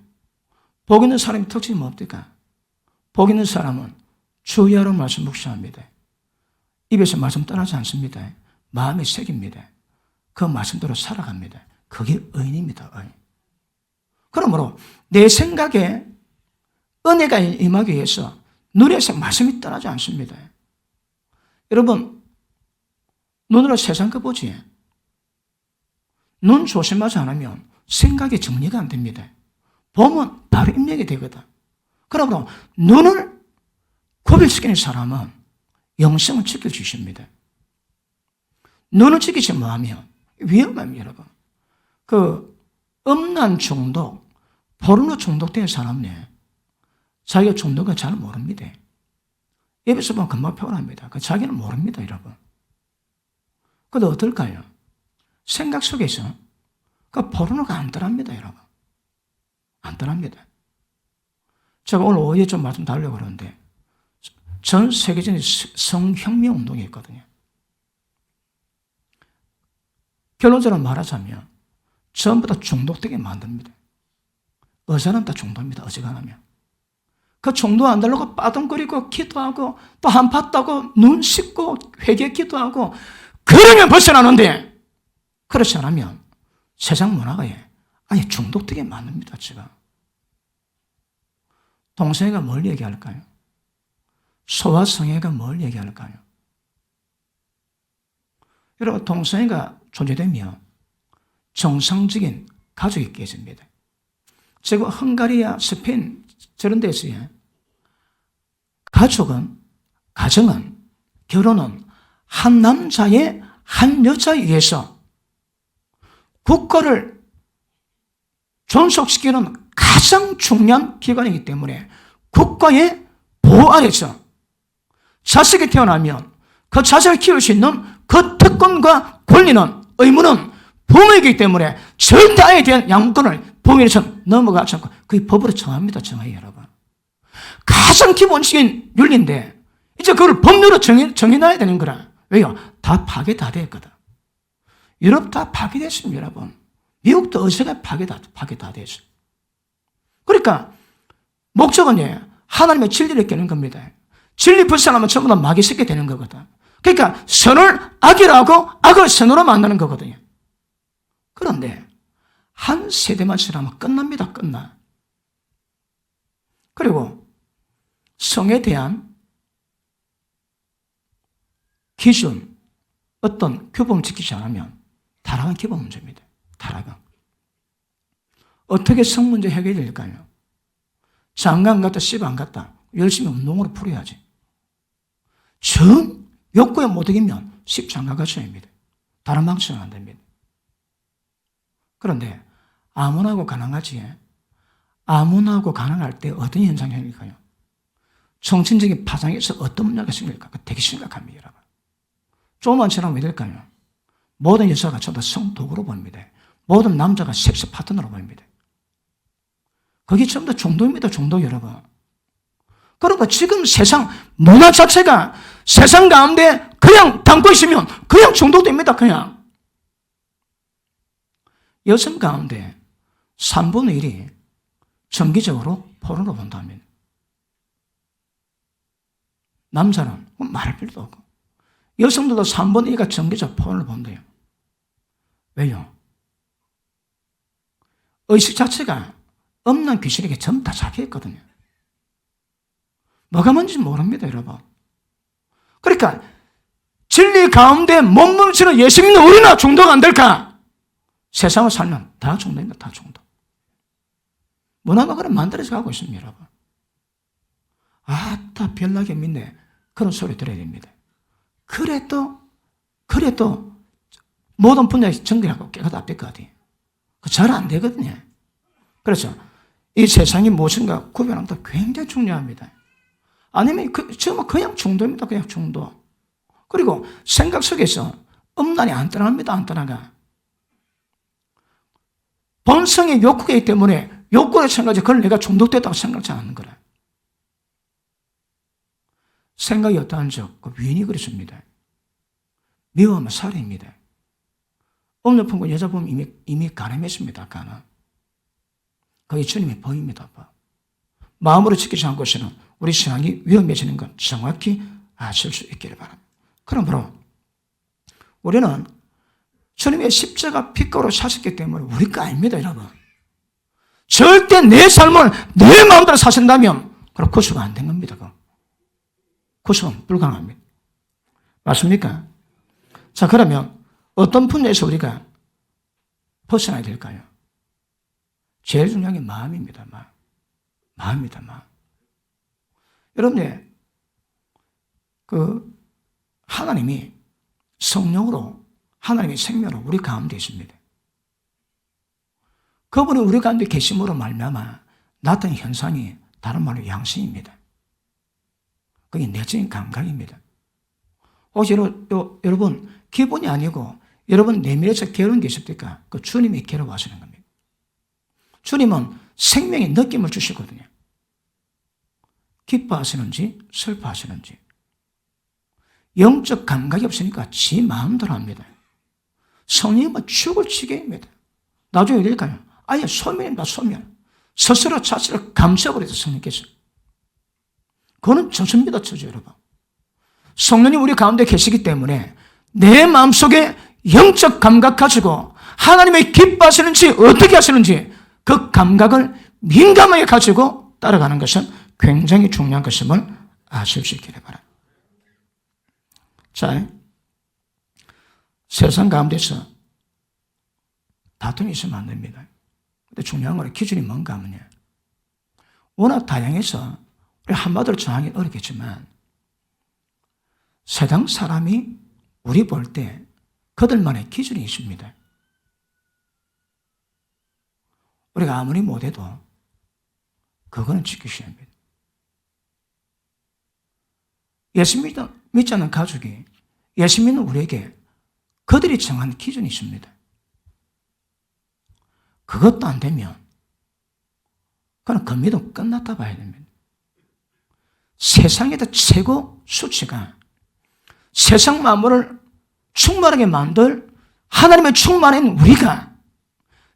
복 있는 사람의 특징이 뭡니까? 복 있는 사람은 주야로 말씀 묵상합니다. 입에서 말씀 떠나지 않습니다. 마음에 새깁니다. 그 말씀대로 살아갑니다. 그게 의인입니다. 의인. 그러므로 내 생각에 은혜가 임하기 위해서 눈에서 말씀이 떠나지 않습니다. 여러분, 눈으로 세상 거 보지. 눈 조심하지 않으면 생각이 정리가 안 됩니다. 보면 바로 입력이 되거든. 그러므로 눈을 구별시키는 사람은 영성을 지켜주십니다. 눈을 지키지 뭐하면 위험합니다, 여러분. 그 음란 중독, 포르노 중독된 사람네 자기가 중독을 잘 모릅니다. 입에서 보면 금방 표현합니다. 자기는 모릅니다, 여러분. 그런데 어떨까요? 생각 속에서 그 포르노가 안 떠납니다, 여러분. 안 떠납니다. 제가 오늘 오후에 좀 말씀 달려고 그러는데 전 세계적인 성혁명 운동이 있거든요. 결론적으로 말하자면 전부 다 중독되게 만듭니다. 의사는 다 중독입니다. 어지간하면. 그 중독 안 되려고 빠둥거리고 기도하고 또 한파 따고 눈 씻고 회개 기도하고 그러면 벗어나는데 그렇지 않으면 세상 문화가 아예 중독되게 만듭니다. 제가. 동성애가 뭘 얘기할까요? 소아성애가 뭘 얘기할까요? 여러분, 동성애가 존재되면 정상적인 가족이 깨집니다. 제가 헝가리아, 스페인 저런 데서요, 가정은, 결혼은 한 남자의 한 여자에 의해서 국가를 존속시키는 가장 중요한 기관이기 때문에 국가의 보호 아래서 자식이 태어나면 그 자식을 키울 수 있는 그 특권과 권리는, 의무는 부모이기 때문에 절대 아이에 대한 양육권을 부모에서 넘어가지 않고 그게 법으로 정합니다. 정해요, 여러분. 가장 기본적인 윤리인데 이제 그걸 법률로 정해놔야 되는 거라. 왜요? 다 파괴 다 되었거든. 유럽 다 파괴됐습니다, 여러분. 미국도 어제가 파괴 다 됐어요. 그러니까 목적은 하나님의 진리를 깨는 겁니다. 진리 불쌍하면 전부 다 마귀 새끼 되는 거거든. 그러니까 선을 악이라 하고 악을 선으로 만드는 거거든요. 그런데 한 세대만 지나면 끝납니다. 끝나. 그리고 성에 대한 기준, 어떤 규범을 지키지 않으면 타락은 기본 문제입니다. 타락은. 어떻게 성 문제 해결이 될까요? 장가 갔다 집 안 갔다 열심히 운동으로 풀어야지. 정 욕구에 못 이기면 집 장가 가셔야 합니다. 다른 방식은 안 됩니다. 그런데 아문하고 가능하지. 아문하고 가능할 때 어떤 현상이 생길까요? 정신적인 파장에서 어떤 문제가 생길까? 되게 심각합니다, 여러분. 조금만 지나면 왜 될까요? 모든 여자가 전부 성도구로 보입니다. 모든 남자가 섹스 파트너로 보입니다. 그게 전부 다 중독입니다, 중독, 여러분. 그러니까 지금 세상 문화 자체가 세상 가운데 그냥 담고 있으면 그냥 중독됩니다, 그냥. 여성 가운데 3분의 1이 정기적으로 포르노 본다면 남자는 말할 필요도 없고 여성들도 3분의 1가 정기적으로 포르노를 본대요. 왜요? 의식 자체가 없는 귀신에게 전부 다 잡혀있거든요. 뭐가 뭔지 모릅니다, 여러분. 그러니까 진리 가운데 몸부림치는 예수 믿는 우리나 중독 안 될까? 세상을 살면 다 중독입니다, 다 중독. 문화가 그럼 만들어져 가고 있습니다, 여러분. 아따, 별나게 믿네. 그런 소리 들어야 됩니다. 그래도 모든 분야에서 정결하고 깨끗 앞에 거지. 잘 안 되거든요. 그래서 이 세상이 무엇인가 구별하는 것도 굉장히 중요합니다. 아니면 정말 그냥 중독입니다. 그냥 중독. 그리고 생각 속에서 음란이 안 떠납니다. 안 떠나가. 본성의 욕구이기 때문에 욕구를 생각하지 그걸 내가 중독됐다고 생각하지 않는 거라. 생각이 어떠한 적, 그 위인이 그랬습니다. 미워하면 살해입니다. 오늘 보면 여자 보면 이미 가늠했습니다. 가늠. 그게 주님의 법입니다. 마음으로 지키지 않고서는 우리 신앙이 위험해지는 건 정확히 아실 수 있기를 바랍니다. 그러므로 우리는 주님의 십자가 피가로 사셨기 때문에 우리 거 아닙니다, 여러분. 절대 내 삶을 내 마음대로 사신다면 그럼 구수가 안 된 겁니다. 구수는 불가능합니다. 맞습니까? 자, 그러면 어떤 분야에서 우리가 벗어나야 될까요? 제일 중요한 게 마음입니다. 마음입니다. 마음. 여러분들, 하나님이 성령으로, 하나님의 생명으로 우리 가운데 있습니다. 그분이 우리 가운데 계심으로 말미암아 나타난 현상이 다른 말로 양심입니다. 그게 내적인 감각입니다. 혹시 여러분 기분이 아니고 여러분 내면에서 괴로운 게 있습니까? 그 주님이 괴로워하시는 겁니다. 주님은 생명의 느낌을 주시거든요. 기뻐하시는지 슬퍼하시는지. 영적 감각이 없으니까 지 마음대로 합니다. 성령은 죽을 지경입니다. 나중에 어딜까요? 아예 소멸입니다. 소멸. 스스로 자신을 감춰버려서 성령께서. 그거는 저주입니다. 저주 여러분. 성령님 우리 가운데 계시기 때문에 내 마음속에 영적 감각 가지고 하나님의 기뻐하시는지 어떻게 하시는지 그 감각을 민감하게 가지고 따라가는 것은 굉장히 중요한 것임을 아실 수 있기를 바랍니다. 자, 세상 가운데서 다툼이 있으면 안 됩니다. 근데 중요한 건 기준이 뭔가 하면요. 워낙 다양해서 우리 한마디로 정하기 어렵겠지만 세상 사람이 우리 볼 때 그들만의 기준이 있습니다. 우리가 아무리 못해도 그거는 지키셔야 합니다. 예수 믿지 않는 가족이 예수 믿는 우리에게 그들이 정한 기준이 있습니다. 그것도 안 되면 그건 그 믿음 끝났다 봐야 됩니다. 세상에서 최고 수치가 세상 만물을 충만하게 만들 하나님의 충만한 우리가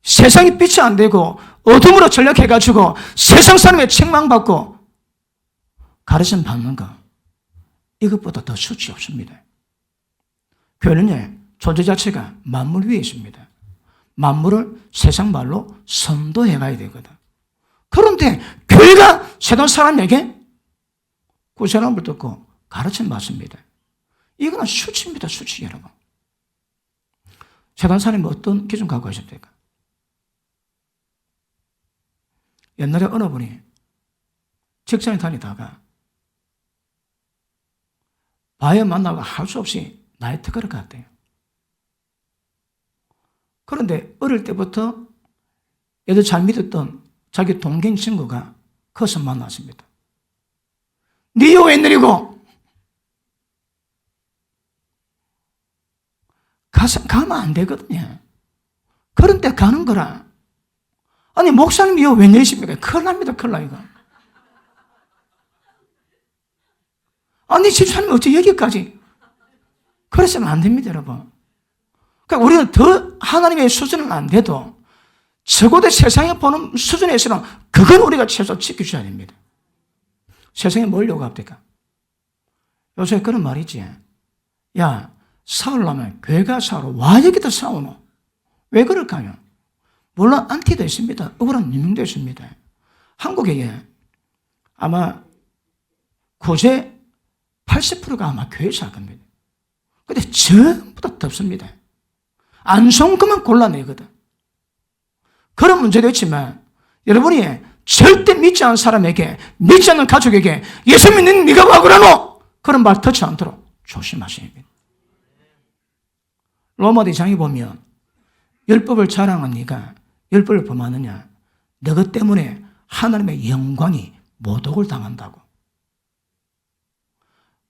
세상이 빛이 안 되고 어둠으로 전락해가지고 세상 사람의 책망받고 가르침 받는 거 이것보다 더 수치 없습니다. 교회는요, 존재 자체가 만물 위에 있습니다. 만물을 세상 말로 선도해 가야 되거든. 그런데 교회가 세상 사람에게 구세람을 듣고 가르침 받습니다. 이거는 수치입니다. 수치 여러분. 세상 사람이 어떤 기준 갖고 계십니까? 옛날에 어느 분이 직장에 다니다가 바에 만나고 할 수 없이 나이트클럽 갔대요. 그런데 어릴 때부터 얘도 잘 믿었던 자기 동경 친구가 거기서 만났습니다. 니요 웬일이고? 가면 안 되거든요. 그런 데 가는 거라. 아니 목사님이요 웬일이십니까? 큰일 납니다. 큰일 나 이거. 아니 집사님 어째 여기까지? 그랬으면 안 됩니다 여러분. 그러니까 우리는 더 하나님의 수준은 안 돼도 적어도 세상에 보는 수준에서는 그건 우리가 최소 지켜줘야 됩니다. 세상에 뭘 요구합니까? 요새 그런 말이 있지. 야, 싸우려면 교회가 싸우러 와 여기다 싸우노. 왜 그럴까요? 물론 안티도 있습니다. 억울한 유명도 있습니다. 한국에 아마 구제 80%가 아마 교회에서 할 겁니다. 근데 전부 다 덥습니다. 안 좋은 것만 골라내거든. 그런 문제도 있지만 여러분이 절대 믿지 않는 사람에게, 믿지 않는 가족에게 예수 믿는 네가 와 그러노? 그런 말 듣지 않도록 조심하셔야 합니다. 로마 대장에 보면 율법을 자랑한 네가 율법을 범하느냐? 너것 때문에 하나님의 영광이 모독을 당한다고.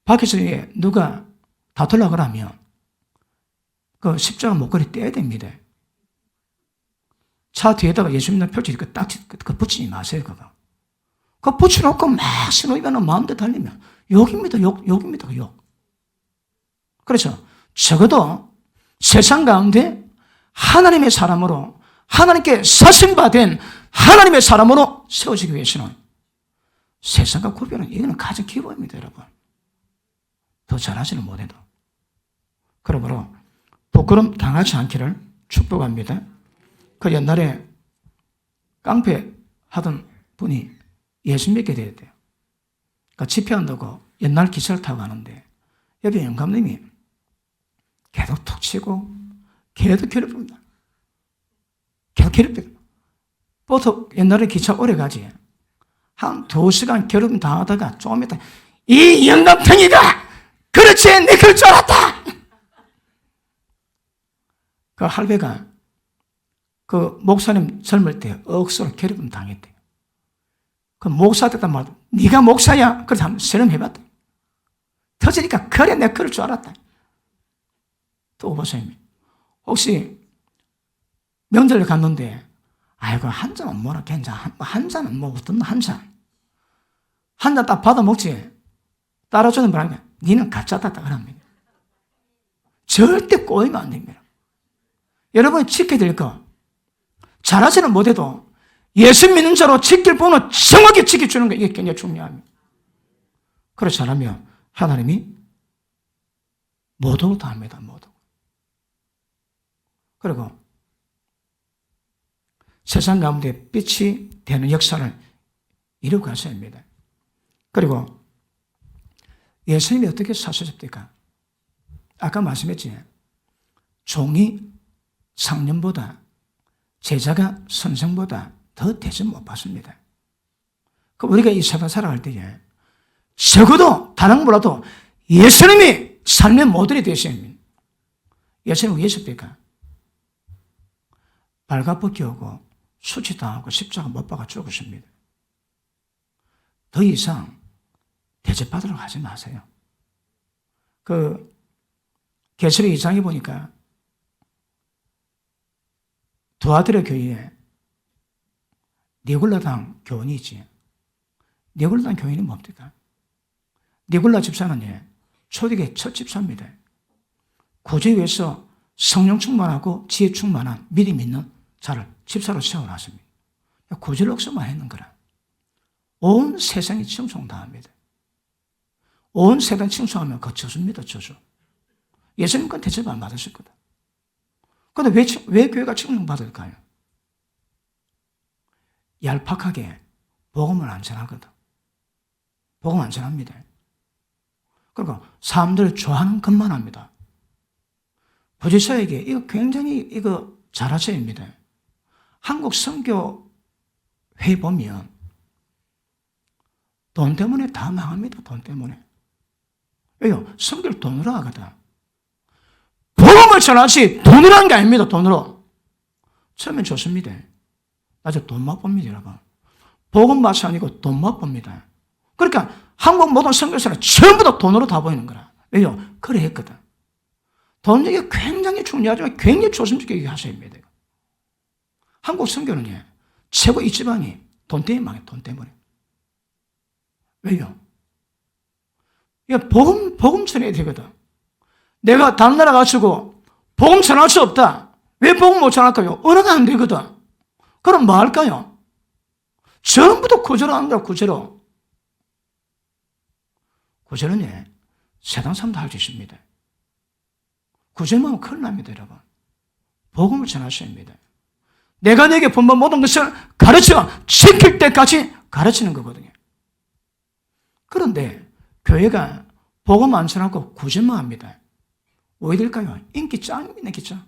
밖에서 누가 다투려고 그러면 그 십자가 목걸이 떼야 됩니다. 차 뒤에다가 예수 믿는 표지 딱 붙이지 마세요. 그거 붙여놓고 막 신호위반은 마음대로 달리면 욕입니다. 욕입니다. 욕. 그래서 적어도 세상 가운데 하나님의 사람으로 하나님께 사심받은 하나님의 사람으로 세워지기 위해서는 세상과 구별은 이거는 가장 기본입니다. 여러분. 더 잘하지는 못해도. 그러므로 부끄럼 당하지 않기를 축복합니다. 그 옛날에 깡패 하던 분이 예수 믿게 되었대요. 그러니까 집회한다고 옛날 기차를 타고 가는데 옆에 영감님이 계속 툭 치고 계속 괴롭힙니다. 계속 괴롭힙니다. 보통 옛날에 기차 오래 가지. 한 2시간 겨름 당하다가 조금 있다. 이 영감탱이가 그렇지 내 그럴 줄 알았다. 그 할배가 그 목사님 젊을 때 억수로 괴롭힘 당했대. 그 목사 됐단 말도 네가 목사야? 그래서 한번 실험해봤다. 터지니까 그래 내가 그럴 줄 알았다. 또 보세요. 혹시 명절에 갔는데 아이고 한 잔은 뭐라 괜찮아. 한 잔은 뭐 어떤 한 잔. 한 잔 딱 받아 먹지. 따라주는 분하니까 니는 가짜다 그럽니다. 절대 꼬이면 안 됩니다. 여러분이 지켜야 될 거 잘하지는 못해도 예수 믿는 자로 지킬 부분은 정확히 지켜주는 거 이게 굉장히 중요합니다. 그렇지 않으면 하나님이 모두 다 합니다. 모두. 그리고 세상 가운데 빛이 되는 역사를 이루고 가셔야 합니다. 그리고 예수님이 어떻게 사셨습니까? 아까 말씀했지. 종이 상년보다 제자가 선생보다 더 대접 못 받습니다. 우리가 이 세상 살아갈 때에 적어도 다른 거 몰라도 예수님이 삶의 모델이 되셔야 합니다. 예수님은 왜 했습니까? 발가벗기 오고 수치당하고 십자가 못 박아 죽으십니다. 더 이상 대접받으러 가지 마세요. 계시록 2장에 보니까 두아드라 교회에 니골라당 교원이 있지. 니골라당 교인이 뭡니까? 니골라 집사는 초대교회 첫 집사입니다. 구주에 위해서 성령 충만하고 지혜 충만한 믿음 있는 자를 집사로 세워놨습니다. 구주를 억서만 했는 거라. 온 세상이 칭송당합니다. 온 세상 칭송하면 그 저주입니다. 저주. 예수님 건 대접 안 받으실 거다. 그런데 왜 교회가 칭송받을까요? 얄팍하게 복음을 안 전하거든. 복음 안 전합니다. 그러니까 사람들 좋아하는 것만 합니다. 부지사에게 이거 굉장히 잘하셔야 합니다. 한국 선교회 보면 돈 때문에 다 망합니다. 돈 때문에. 왜요? 선교를 돈으로 하거든. 복음을 전하지 돈으로 하는 게 아닙니다. 돈으로. 처음엔 좋습니다. 나중에 돈 맛봅니다. 여러분. 복음 맛이 아니고 돈 맛봅니다. 그러니까 한국 모든 선교사는 전부 다 돈으로 다 보이는 거라. 왜요? 그래 했거든. 돈 얘기 굉장히 중요하지만 굉장히 조심스럽게 얘기하셔야 합니다. 한국 선교는 최고 이 지방이 돈 때문에 망해. 돈 때문에. 왜요? 복음 전해야 되거든. 내가 다른 나라 가지고 복음 전할 수 없다. 왜 복음 못 전할까요? 언어가 안 되거든. 그럼 뭐 할까요? 전부 다 구제로 하는 거야, 구제로. 구제는 세상 사람도 할 수 있습니다. 구제만 하면 큰일 납니다, 여러분. 복음을 전하셔야 합니다. 내가 내게 본받 모든 것을 가르쳐 지킬 때까지 가르치는 거거든요. 그런데 교회가 복음 안 전하고 구제만 합니다. 왜 될까요? 인기 짱입니다, 진짜.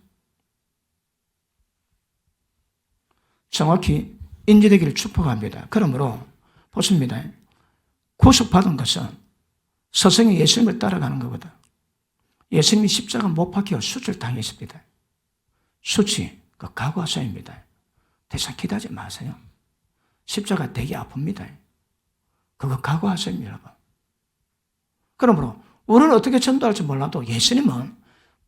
정확히 인지되기를 축복합니다. 그러므로 보십니다. 구속받은 것은 스승의 예수님을 따라가는 것보다 예수님이 십자가 못 박혀 수치를 당했습니다. 수치, 각오하셔야입니다. 대신 기다리지 마세요. 십자가 되게 아픕니다. 그거 각오하셔야 여러분. 그러므로 우리는 어떻게 전도할지 몰라도 예수님은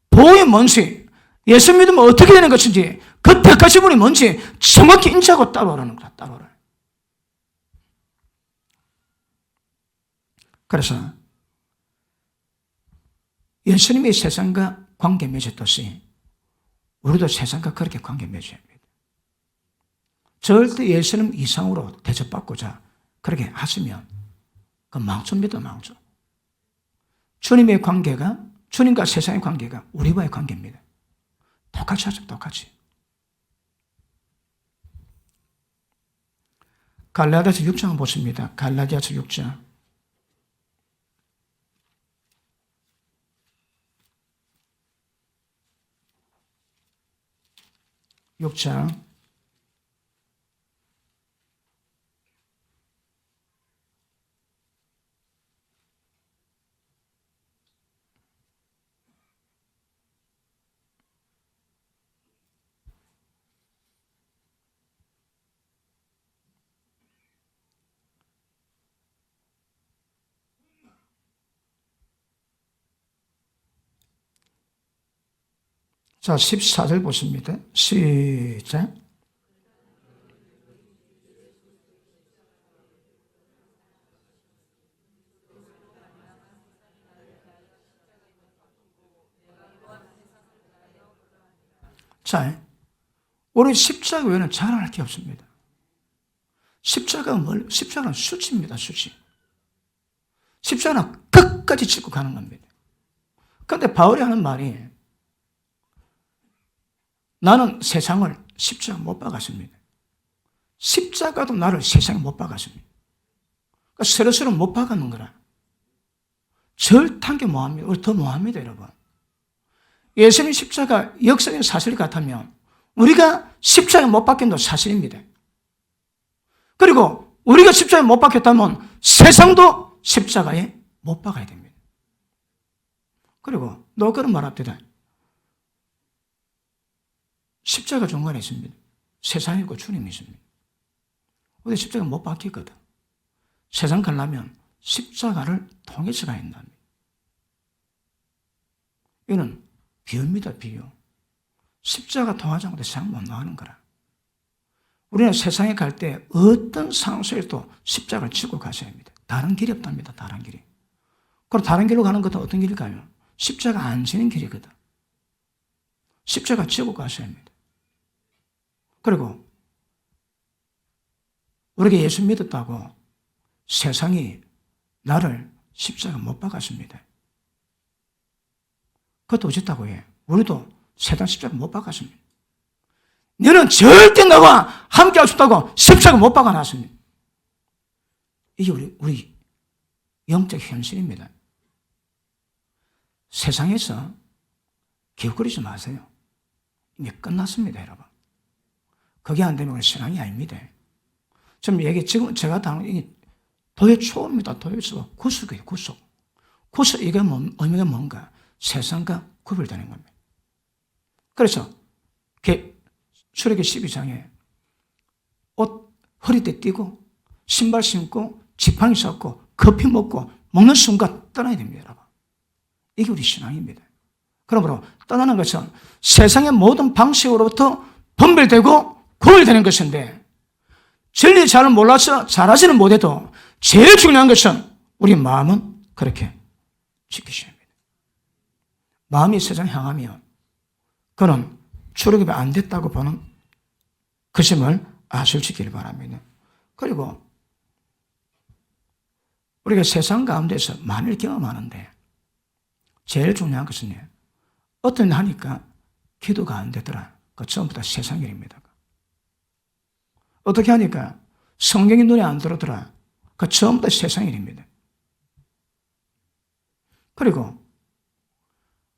보호의 뭔지, 예수 믿으면 어떻게 되는 것인지, 그 택하신 분이 뭔지 정확히 인지하고 따라오라는 거다. 따라오라. 그래서 예수님이 세상과 관계 맺었듯이 우리도 세상과 그렇게 관계 맺어야 합니다. 절대 예수님 이상으로 대접받고자 그렇게 하시면 그 망초입니다. 망초. 주님의 관계가, 주님과 세상의 관계가 우리와의 관계입니다. 똑같이 하죠. 똑같이. 갈라디아서 6장 보십니다. 갈라디아서 6장. 6장 자, 14절 보십니다. 시작. 자, 우리 십자가 외에는 자랑할 게 없습니다. 십자가는 수치입니다, 수치. 십자가는 끝까지 짚고 가는 겁니다. 그런데 바울이 하는 말이 나는 세상을 십자가 못 박았습니다. 십자가도 나를 세상에 못 박았습니다. 그러니까 서로서로 못 박았는 거라. 절탄게 뭐합니다. 우리 더 뭐합니다, 여러분. 예수님 십자가 역사적인 사실 같다면 우리가 십자가에 못 박힌 도 사실입니다. 그리고 우리가 십자가에 못 박혔다면 세상도 십자가에 못 박아야 됩니다. 그리고 너 그런 말 합니다. 십자가 중간에 있습니다. 세상이 있고 주님이 있습니다. 우리 십자가 못 박혔거든. 세상 가려면 십자가를 통해서 가야 한답니다. 이는 비유입니다, 비유. 십자가 통하지 않고도 세상 못 나가는 거라. 우리는 세상에 갈 때 어떤 상황 속에서도 십자가를 지고 가셔야 합니다. 다른 길이 없답니다, 다른 길이. 그럼 다른 길로 가는 것은 어떤 길일까요? 십자가 안 지는 길이거든. 십자가 지고 가셔야 합니다. 그리고 우리가 예수 믿었다고 세상이 나를 십자가 못 박았습니다. 그것도 어쨌다고 해. 우리도 세상 십자가 못 박았습니다. 너는 절대 나와 함께 할 수 없다고 십자가 못 박아놨습니다. 이게 우리 영적 현실입니다. 세상에서 기웃거리지 마세요. 이미 끝났습니다, 여러분. 그게 안 되면 신앙이 아닙니다. 지금 제가 당하는 도요초입니다. 도요초. 구속이에요, 구속. 구속, 이게 의미가 뭔가? 세상과 구별되는 겁니다. 그래서 출애굽기 12장에 옷 허리띠 띠고 신발 신고 지팡이 잡고 커피 먹고 먹는 순간 떠나야 됩니다, 여러분. 이게 우리 신앙입니다. 그러므로 떠나는 것은 세상의 모든 방식으로부터 분별되고 구별되는 것인데 진리 잘 몰라서 잘하지는 못해도 제일 중요한 것은 우리 마음은 그렇게 지키셔야 합니다. 마음이 세상 향하면 그는 출애굽이 안 됐다고 보는 것임을 아시기를 바랍니다. 그리고 우리가 세상 가운데서 많이 경험하는데 제일 중요한 것은 어떤 일 하니까 기도가 안 되더라. 그 전부 다 세상 일입니다. 어떻게 하니까 성경이 눈에 안 들어오더라. 그 전부 다 세상 일입니다. 그리고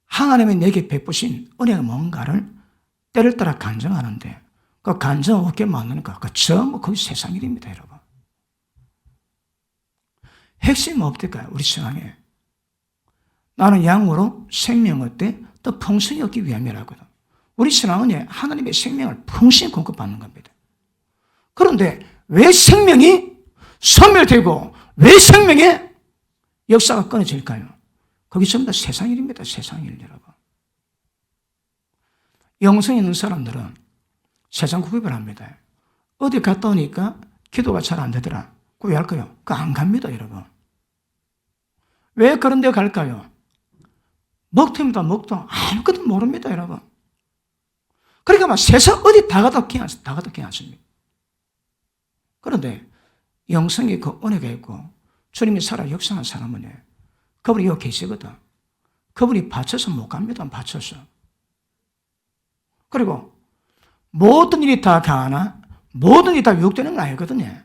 하나님이 내게 베푸신 은혜가 뭔가를 때를 따라 간증하는데 그 간증 어떻게 만드는가? 그 전부 거기 세상 일입니다, 여러분. 핵심은 어떨까요? 우리 신앙에. 나는 양으로 생명 얻되 또 풍성히 얻기 위함이라거든. 우리 신앙은 하나님의 생명을 풍성히 공급받는 겁니다. 그런데 왜 생명이 소멸되고 왜 생명의 역사가 끊어질까요? 거기 전부 다 세상 일입니다. 세상 일, 여러분. 영성이 있는 사람들은 세상 구입을 합니다. 어디 갔다 오니까 기도가 잘 안 되더라. 왜 할까요? 그거 안 갑니다, 여러분. 왜 그런 데 갈까요? 먹통입니다, 먹통. 아무것도 모릅니다, 여러분. 그러니까 막 세상 어디 다 가도 괜찮습니다. 그런데 영성이 그 은혜가 있고 주님이 살아 역사한 사람은 그분이 여기 계시거든. 그분이 받쳐서 못 갑니다, 받쳐서. 그리고 모든 일이 다 가나 모든 일이 다 유혹되는 건 아니거든요.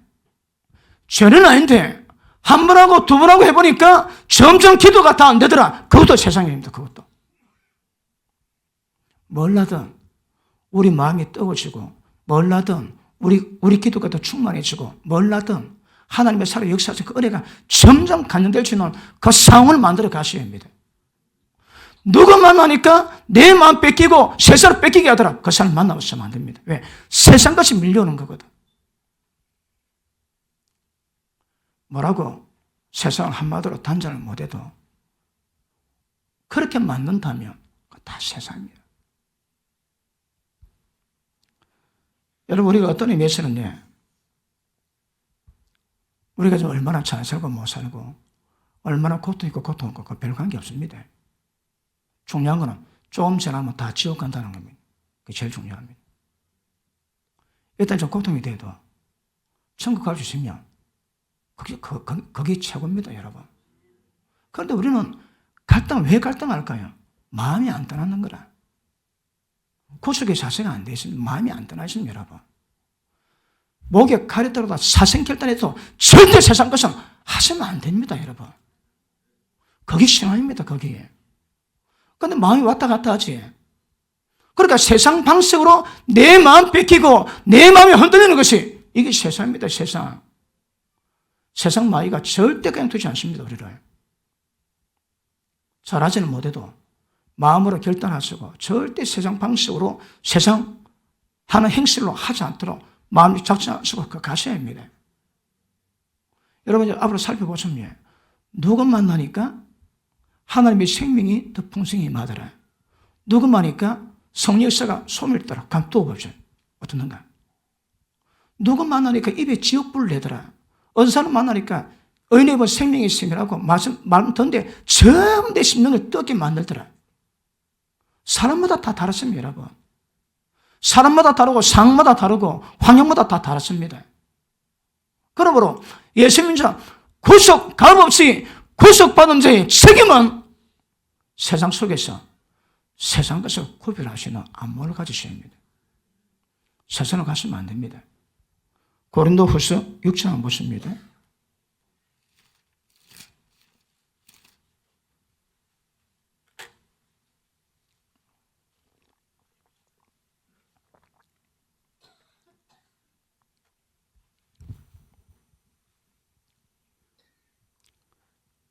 죄는 아닌데 한 번 하고 두 번 하고 해보니까 점점 기도가 다 안 되더라. 그것도 세상입니다. 그것도. 뭘 하든 우리 마음이 뜨거워지고 뭘 하든 우리 기도가 더 충만해지고 뭘 하든 하나님의 살아 역사에서 그 은혜가 점점 간증될 수 있는 그 상황을 만들어 가셔야 합니다. 누가 만나니까 내 마음 뺏기고 세상을 뺏기게 하더라. 그 사람 만나면 안 됩니다. 왜? 세상같이 밀려오는 거거든. 뭐라고? 세상 한마디로 단절을 못해도 그렇게 만든다면 다 세상이에요. 여러분, 우리가 어떤 의미에서는요, 우리가 좀 얼마나 잘 살고 못 살고, 얼마나 고통 있고 고통 없고, 별 관계 없습니다. 중요한 거는 조금 지나면 다 지옥 간다는 겁니다. 그게 제일 중요합니다. 일단 좀 고통이 돼도 천국 갈 수 있으면 그게 최고입니다, 여러분. 그런데 우리는 왜 갈등할까요? 마음이 안 떠나는 거라. 구속의 자세가 안 돼 있으면 마음이 안 떠나 있으면 여러분. 목에 칼이 들어다 사생결단해도 절대 세상 것은 하시면 안 됩니다, 여러분. 거기 신앙입니다, 거기에. 그런데 마음이 왔다 갔다 하지. 그러니까 세상 방식으로 내 마음 뺏기고 내 마음이 흔들리는 것이 이게 세상입니다, 세상. 세상 마귀가 절대 그냥 두지 않습니다, 우리를. 잘하지는 못해도 마음으로 결단하시고 절대 세상 방식으로 세상 하는 행실로 하지 않도록 마음이 작정하시고 가셔야 합니다. 여러분, 이제 앞으로 살펴보시면 누구 만나니까 하나님의 생명이 더 풍성히 임하더라. 누구 만나니까 성령 역사가 소멸되더라. 감두어 보죠. 어떻는가? 누구 만나니까 입에 지옥불을 내더라. 어느 사람 만나니까 의인의 생명이 있음이라고 말씀 듣는데 전부 내 심령을 뜨겁게 만들더라. 사람마다 다 다르습니다, 여러분. 사람마다 다르고 상마다 다르고 환경마다 다 다르습니다. 그러므로 예수님자 구속 값없이 구속받은 자의 책임은 세상 속에서 세상 것을 구별하시는 안목을 가지셔야 합니다. 세상을 가시면 안 됩니다. 고린도후서 6장 한번 보십니다.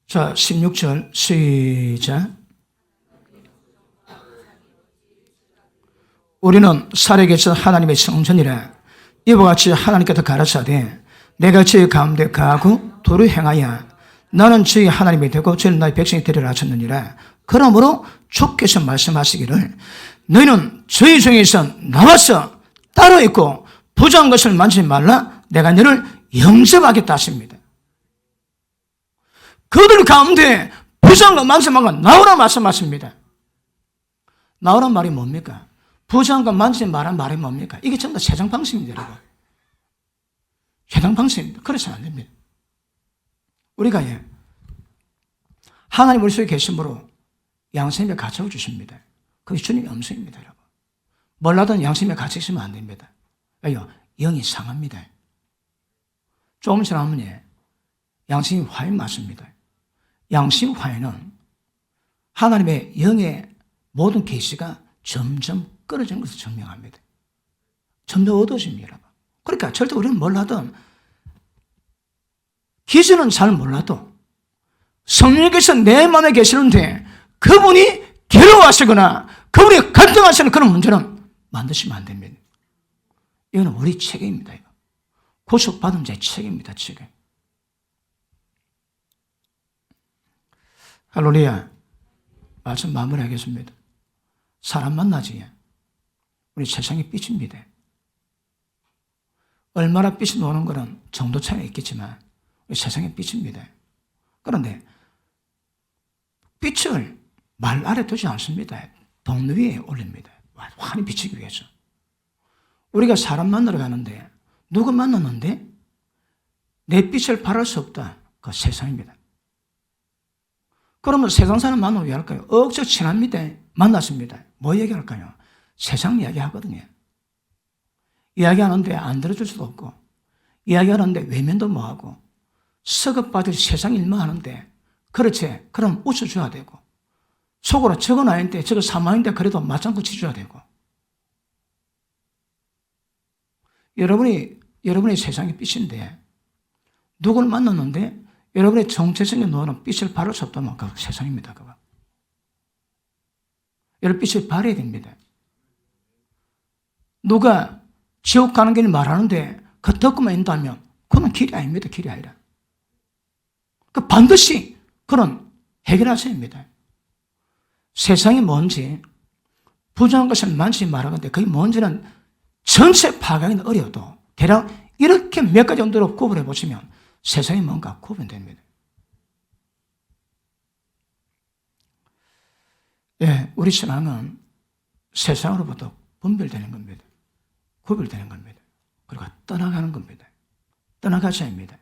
자, 16절 시작. 우리는 살에게서 하나님의 성전이라 이와 같이 하나님께서 가르치되 내가 저희 가운데 거하고 도를 행하여 나는 저희 하나님이 되고 저희는 나의 백성이 되리라 하셨느니라. 그러므로 주께서 말씀하시기를 너희는 저희 중에서 나와서 따로 있고 부정한 것을 만지지 말라. 내가 너를 영접하겠다 하십니다. 그들 가운데 부정한 것 만지지 말고 나오라 말씀하십니다. 나오란 말이 뭡니까? 부정한 것 만지지 말란 말이 뭡니까? 이게 전부 다 세상 방식입니다, 여러분. 세상 방식입니다. 그래서는 안 됩니다. 우리가 하나님 우리 속에 계심으로 양심에 갇혀 주십니다. 그게 주님의 음성입니다, 여러분. 몰라도 양심에 갇혀 있으면 안 됩니다. 왜요? 영이 상합니다. 조금 지나면 양심이 화해 맞습니다. 양심 화해는 하나님의 영의 모든 계시가 점점 끊어지는 것을 증명합니다. 점점 어두워집니다, 여러분. 그러니까 절대 우리는 몰라도 기준은 잘 몰라도 성령께서 내 마음에 계시는데 그분이 괴로워하시거나 그분이 갈등하시는 그런 문제는 만드시면 안 됩니다. 이거는 우리 책임입니다. 이거. 구속받은 자의 책임입니다, 책임. 할렐루야. 말씀 마무리하겠습니다. 사람 만나지. 우리 세상의 빛입니다. 얼마나 빛이 노는 것은 정도 차이가 있겠지만 우리 세상의 빛입니다. 그런데 빛을 말 아래 두지 않습니다. 동 위에 올립니다. 환히 비치기 위해서. 우리가 사람 만나러 가는데 누구 만났는데 내 빛을 발할 수 없다. 그 세상입니다. 그러면 세상 사람 만나면 왜 할까요? 억지로 친합니다. 만났습니다. 뭐 얘기할까요? 세상 이야기 하거든요. 이야기하는데 안 들어줄 수도 없고, 이야기하는데 외면도 뭐하고, 서급받듯이 세상 일만 하는데, 그렇지, 그럼 웃어줘야 되고, 속으로 저거 나인데, 저거 사망인데, 그래도 맞장구 치줘야 되고. 여러분이 세상의 빛인데, 누굴 만났는데, 여러분의 정체성에 놓는 빛을 바를 수 없다면 그 세상입니다. 그거. 여러분 빛을 발해야 됩니다. 누가 지옥 가는 길을 말하는데 그 듣고만 있다면 그건 길이 아닙니다. 길이 아니라. 그 반드시 그런 해결하셔야 합니다. 세상이 뭔지 부정한 것을 만지지 말하는데 그게 뭔지는 전체 파악하기는 어려워도 대략 이렇게 몇 가지 정도로 구분해 보시면 세상이 뭔가 구분됩니다. 예, 우리 신앙은 세상으로부터 분별되는 겁니다. 구별되는 겁니다. 그리고 떠나가는 겁니다. 떠나가셔야 합니다.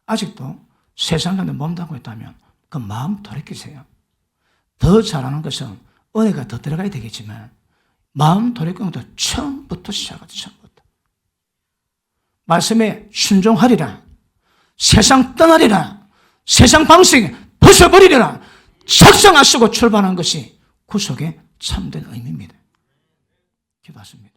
아직도 세상 가운데 몸담고 있다면 그 마음 돌이키세요. 더 잘하는 것은 은혜가 더 들어가야 되겠지만 마음 돌이키는 것도 처음부터 시작하죠. 처음부터. 말씀에 순종하리라. 세상 떠나리라. 세상 방식 벗어버리리라. 작정하시고 출발한 것이 구속의 참된 의미입니다. 기도하십니다.